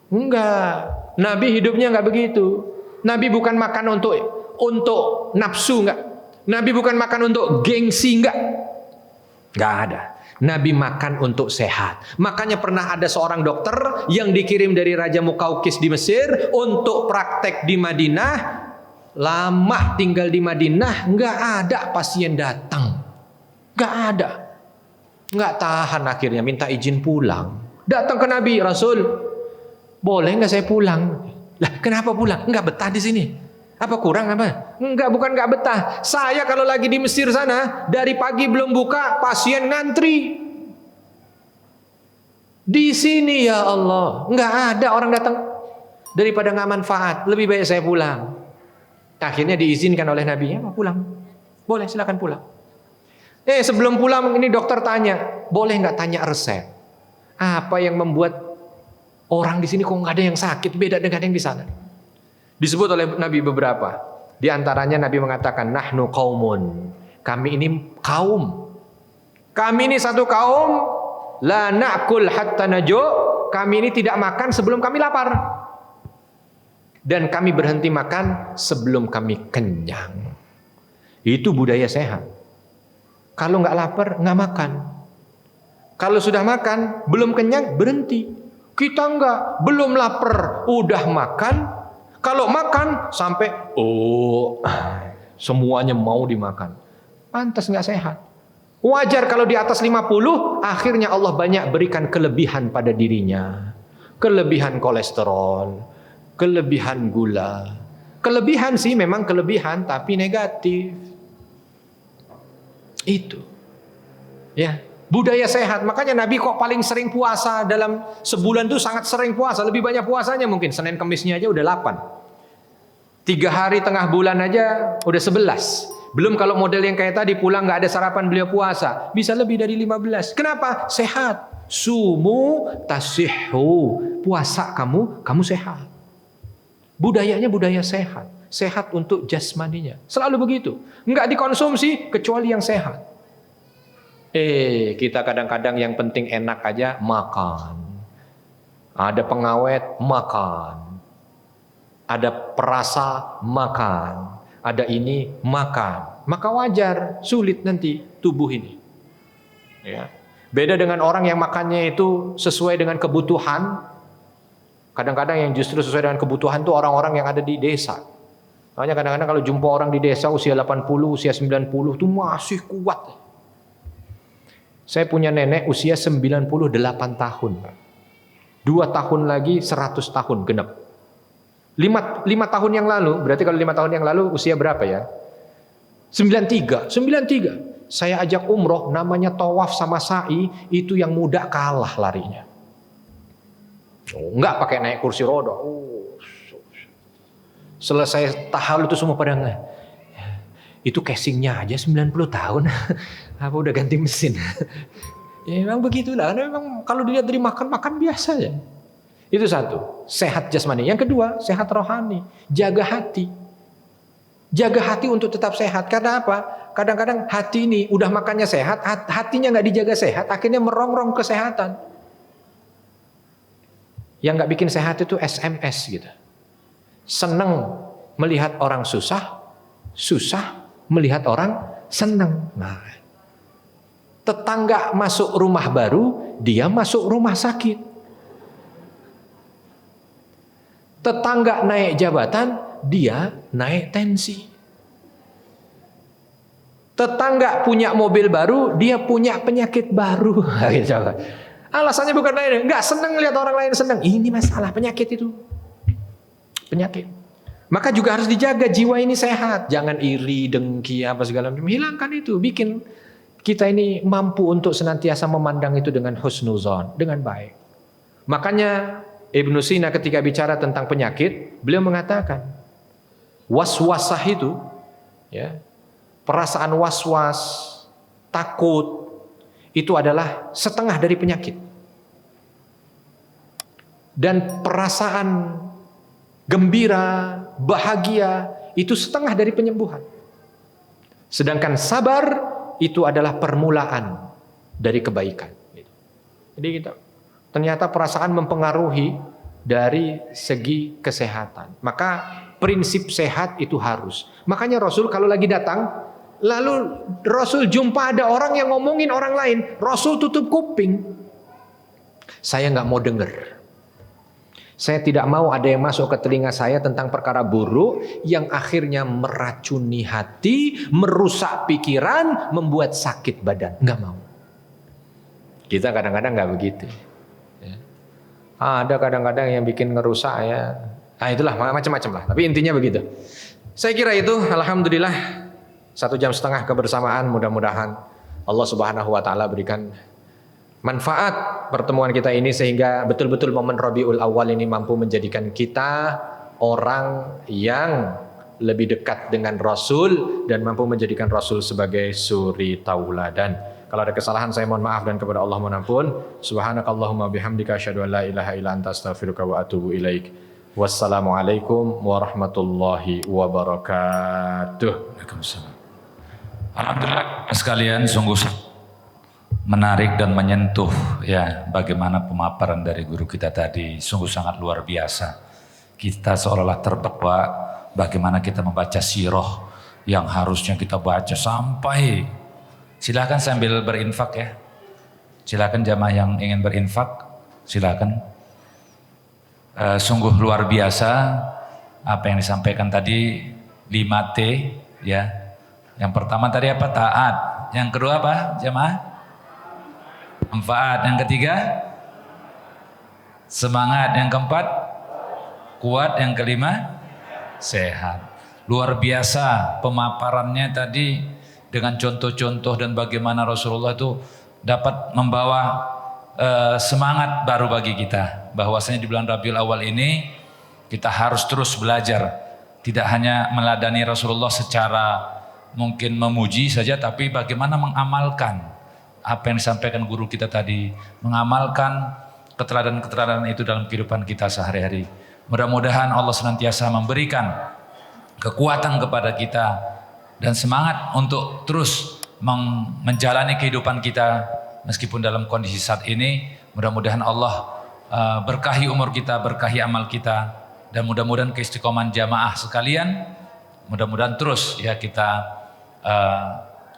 Enggak. Nabi hidupnya enggak begitu. Nabi bukan makan untuk nafsu, enggak. Nabi bukan makan untuk gengsi, enggak. Enggak ada. Nabi makan untuk sehat. Makanya pernah ada seorang dokter yang dikirim dari Raja Mukaukis di Mesir untuk praktek di Madinah. Lama tinggal di Madinah, enggak ada pasien datang. Enggak ada. Enggak tahan akhirnya minta izin pulang. Datang ke Nabi, Rasul, boleh enggak saya pulang? Lah, kenapa pulang? Enggak betah di sini. Apa kurang apa? Enggak, bukan enggak betah. Saya kalau lagi di Mesir sana, dari pagi belum buka, pasien ngantri. Di sini ya Allah, enggak ada orang datang. Daripada enggak manfaat, lebih baik saya pulang. Akhirnya diizinkan oleh Nabi, ya mau pulang. Boleh, silakan pulang. Sebelum pulang ini dokter tanya, boleh enggak tanya resep? Apa yang membuat orang di sini kok nggak ada yang sakit, beda dengan yang di sana? Disebut oleh Nabi beberapa. Di antaranya Nabi mengatakan, nahnu qaumun. Kami ini kaum. Kami ini satu kaum. La na'kul hatta najo'. Kami ini tidak makan sebelum kami lapar. Dan kami berhenti makan sebelum kami kenyang. Itu budaya sehat. Kalau nggak lapar, nggak makan. Kalau sudah makan, belum kenyang, berhenti. Kita enggak, belum lapar, udah makan. Kalau makan sampai semuanya mau dimakan. Pantas enggak sehat. Wajar kalau di atas 50, akhirnya Allah banyak berikan kelebihan pada dirinya. Kelebihan kolesterol, kelebihan gula. Kelebihan sih memang kelebihan, tapi negatif. Itu. Ya. Budaya sehat, makanya Nabi kok paling sering puasa dalam sebulan tuh sangat sering puasa, lebih banyak puasanya mungkin Senin Kemisnya aja udah 8. 3 hari tengah bulan aja udah 11. Belum kalau model yang kayak tadi pulang nggak ada sarapan beliau puasa, bisa lebih dari 15. Kenapa? Sehat. Sumu tasihhu. Puasa kamu sehat. Budayanya budaya sehat. Sehat untuk jasmaninya. Selalu begitu. Nggak dikonsumsi kecuali yang sehat. Kita kadang-kadang yang penting enak aja makan. Ada pengawet makan. Ada perasa makan. Ada ini makan. Maka wajar sulit nanti tubuh ini. Ya. Beda dengan orang yang makannya itu sesuai dengan kebutuhan. Kadang-kadang yang justru sesuai dengan kebutuhan itu orang-orang yang ada di desa. Makanya kadang-kadang kalau jumpa orang di desa usia 80, usia 90 itu masih kuat. Saya punya nenek usia 98 tahun. 2 tahun lagi 100 tahun genap. 5 tahun yang lalu, berarti kalau 5 tahun yang lalu usia berapa ya? 93. Saya ajak umroh, namanya tawaf sama sa'i, itu yang muda kalah larinya. Enggak pakai naik kursi roda. Selesai tahallul itu semua pada enggak. Itu casingnya aja 90 tahun. Apa udah ganti mesin? Ya memang begitulah. Memang kalau dilihat dari makan biasa ya. Itu satu, sehat jasmani. Yang kedua, sehat rohani. Jaga hati. Jaga hati untuk tetap sehat. Karena apa? Kadang-kadang hati ini udah makannya sehat, hatinya nggak dijaga sehat, akhirnya merongrong kesehatan. Yang nggak bikin sehat itu SMS gitu. Seneng melihat orang susah, susah melihat orang senang. Nah, tetangga masuk rumah baru, dia masuk rumah sakit. Tetangga naik jabatan, dia naik tensi. Tetangga punya mobil baru, dia punya penyakit baru. Alasannya bukan lain, nggak senang lihat orang lain senang. Ini masalah penyakit itu. Penyakit. Maka juga harus dijaga jiwa ini sehat. Jangan iri, dengki, apa segala macam. Hilangkan itu. Bikin kita ini mampu untuk senantiasa memandang itu dengan husnuzon, dengan baik. Makanya Ibnu Sina ketika bicara tentang penyakit, beliau mengatakan waswasah itu, ya, perasaan waswas, takut, itu adalah setengah dari penyakit. Dan perasaan gembira, bahagia, itu setengah dari penyembuhan. Sedangkan sabar itu adalah permulaan dari kebaikan. Jadi kita ternyata perasaan mempengaruhi dari segi kesehatan. Maka prinsip sehat itu harus. Makanya Rasul kalau lagi datang, lalu Rasul jumpa ada orang yang ngomongin orang lain, Rasul tutup kuping. Saya nggak mau dengar. Saya tidak mau ada yang masuk ke telinga saya tentang perkara buruk yang akhirnya meracuni hati, merusak pikiran, membuat sakit badan. Nggak mau. Kita kadang-kadang nggak begitu. Ya. Ada kadang-kadang yang bikin ngerusak ya. Nah itulah macam-macam lah. Tapi intinya begitu. Saya kira itu, alhamdulillah 1,5 jam kebersamaan. Mudah-mudahan Allah Subhanahu Wa Taala berikan manfaat pertemuan kita ini sehingga betul-betul momen Rabiul Awal ini mampu menjadikan kita orang yang lebih dekat dengan Rasul dan mampu menjadikan Rasul sebagai suri tauladan. Kalau ada kesalahan saya mohon maaf dan kepada Allah mohon ampun. Subhanakallahumma bihamdika asyhadu an la ilaha illa anta astaghfiruka wa atubu ilaik. Wassalamualaikum warahmatullahi wabarakatuh. Waalaikumsalam. Alhamdulillah sekalian, sungguh menarik dan menyentuh ya bagaimana pemaparan dari guru kita tadi, sungguh sangat luar biasa. Kita seolah-olah terbawa bagaimana kita membaca sirah yang harusnya kita baca sampai. Silakan sambil berinfak ya. Silakan jamaah yang ingin berinfak, silakan. Sungguh luar biasa apa yang disampaikan tadi, 5T ya. Yang pertama tadi apa? Taat. Yang kedua apa jamaah? Manfaat. Yang ketiga semangat. Yang keempat kuat. Yang kelima sehat. Luar biasa pemaparannya tadi dengan contoh-contoh dan bagaimana Rasulullah itu dapat membawa semangat baru bagi kita, bahwasanya di bulan Rabiul Awal ini kita harus terus belajar, tidak hanya meladani Rasulullah secara mungkin memuji saja, tapi bagaimana mengamalkan apa yang disampaikan guru kita tadi, mengamalkan keteladanan-keteladanan itu dalam kehidupan kita sehari-hari. Mudah-mudahan Allah senantiasa memberikan kekuatan kepada kita dan semangat untuk terus menjalani kehidupan kita meskipun dalam kondisi saat ini. Mudah-mudahan Allah berkahi umur kita, berkahi amal kita, dan mudah-mudahan keistiqomahan jamaah sekalian mudah-mudahan terus ya kita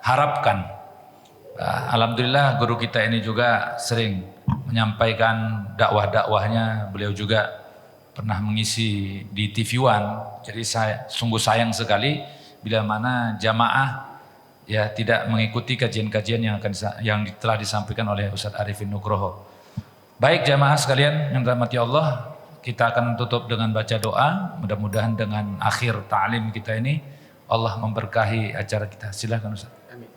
harapkan. Alhamdulillah guru kita ini juga sering menyampaikan dakwah-dakwahnya. Beliau juga pernah mengisi di TV One. Jadi saya sungguh sayang sekali bila mana jamaah ya tidak mengikuti kajian-kajian yang telah disampaikan oleh Ustadz Arifin Nugroho. Baik jamaah sekalian yang dirahmati Allah, kita akan tutup dengan baca doa. Mudah-mudahan dengan akhir ta'lim kita ini Allah memberkahi acara kita. Silakan Ustaz. Amin.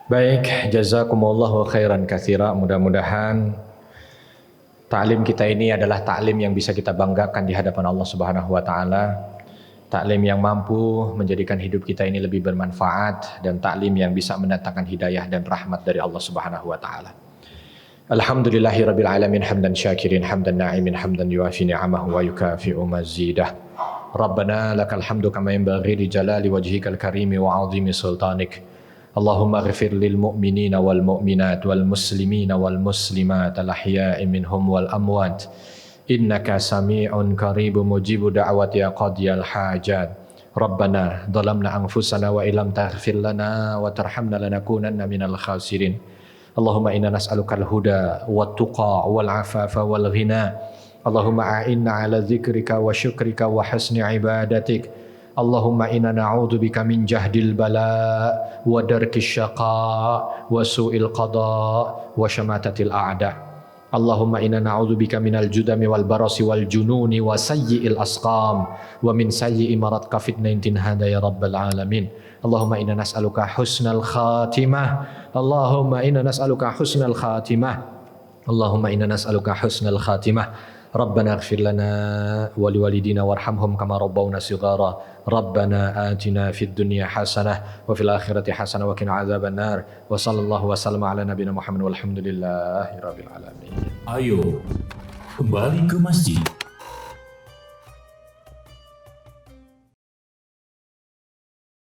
Baik, jazakumullahu khairan katsira. Mudah-mudahan ta'lim kita ini adalah ta'lim yang bisa kita banggakan di hadapan Allah Subhanahu wa taala. Taklim yang mampu menjadikan hidup kita ini lebih bermanfaat, dan taklim yang bisa mendatangkan hidayah dan rahmat dari Allah Subhanahu wa taala. Alhamdulillahirabbil alamin hamdan syakirin hamdan na'imin hamdan yuafi ni'amahu wa yukafi'u mazidah. Rabbana lakal hamdu kama yanbaghi li jalali wajhikal karimi wa 'azimi sultanik. Allahumma ighfir lil mu'minina wal mu'minat wal muslimina wal muslimat al ahya'i minhum wal amwat. Innaka sami'un qaribun mujibu da'wati ya qadiyal hajat. Rabbana dhalamna anfusana wa illam taghfir lana wa tarhamna lanakunanna minal khasirin. Allahumma inna nas'alukal huda wat tuqa wal afafa wal ghina. Allahumma a'inna ala dzikrika wa syukrika wa husni ibadatik. Allahumma inna na'udzubika min jahdil bala wa darkis syaqa wa su'il qada wa syamatatil a'da. Allahumma inna na'udzubika minal judami wal barasi wal jununi wa sayyi'il asqam wa min sayyi'i marad COVID-19 hada ya rabbal alamin. Allahumma inna nas'aluka husnal khatimah. Allahumma inna nas'aluka husnal khatimah. Allahumma inna nas'aluka husnal khatimah. Rabbana ighfir lana wa liwalidina warhamhum kama rabbawna shighara. Rabbana atina fid dunya hasanah wa fil akhirati hasanah wa qina adzabannar. Wa sallallahu wasallam ala nabiyyina Muhammad walhamdulillahi rabbil alamin. Ayo kembali ke masjid.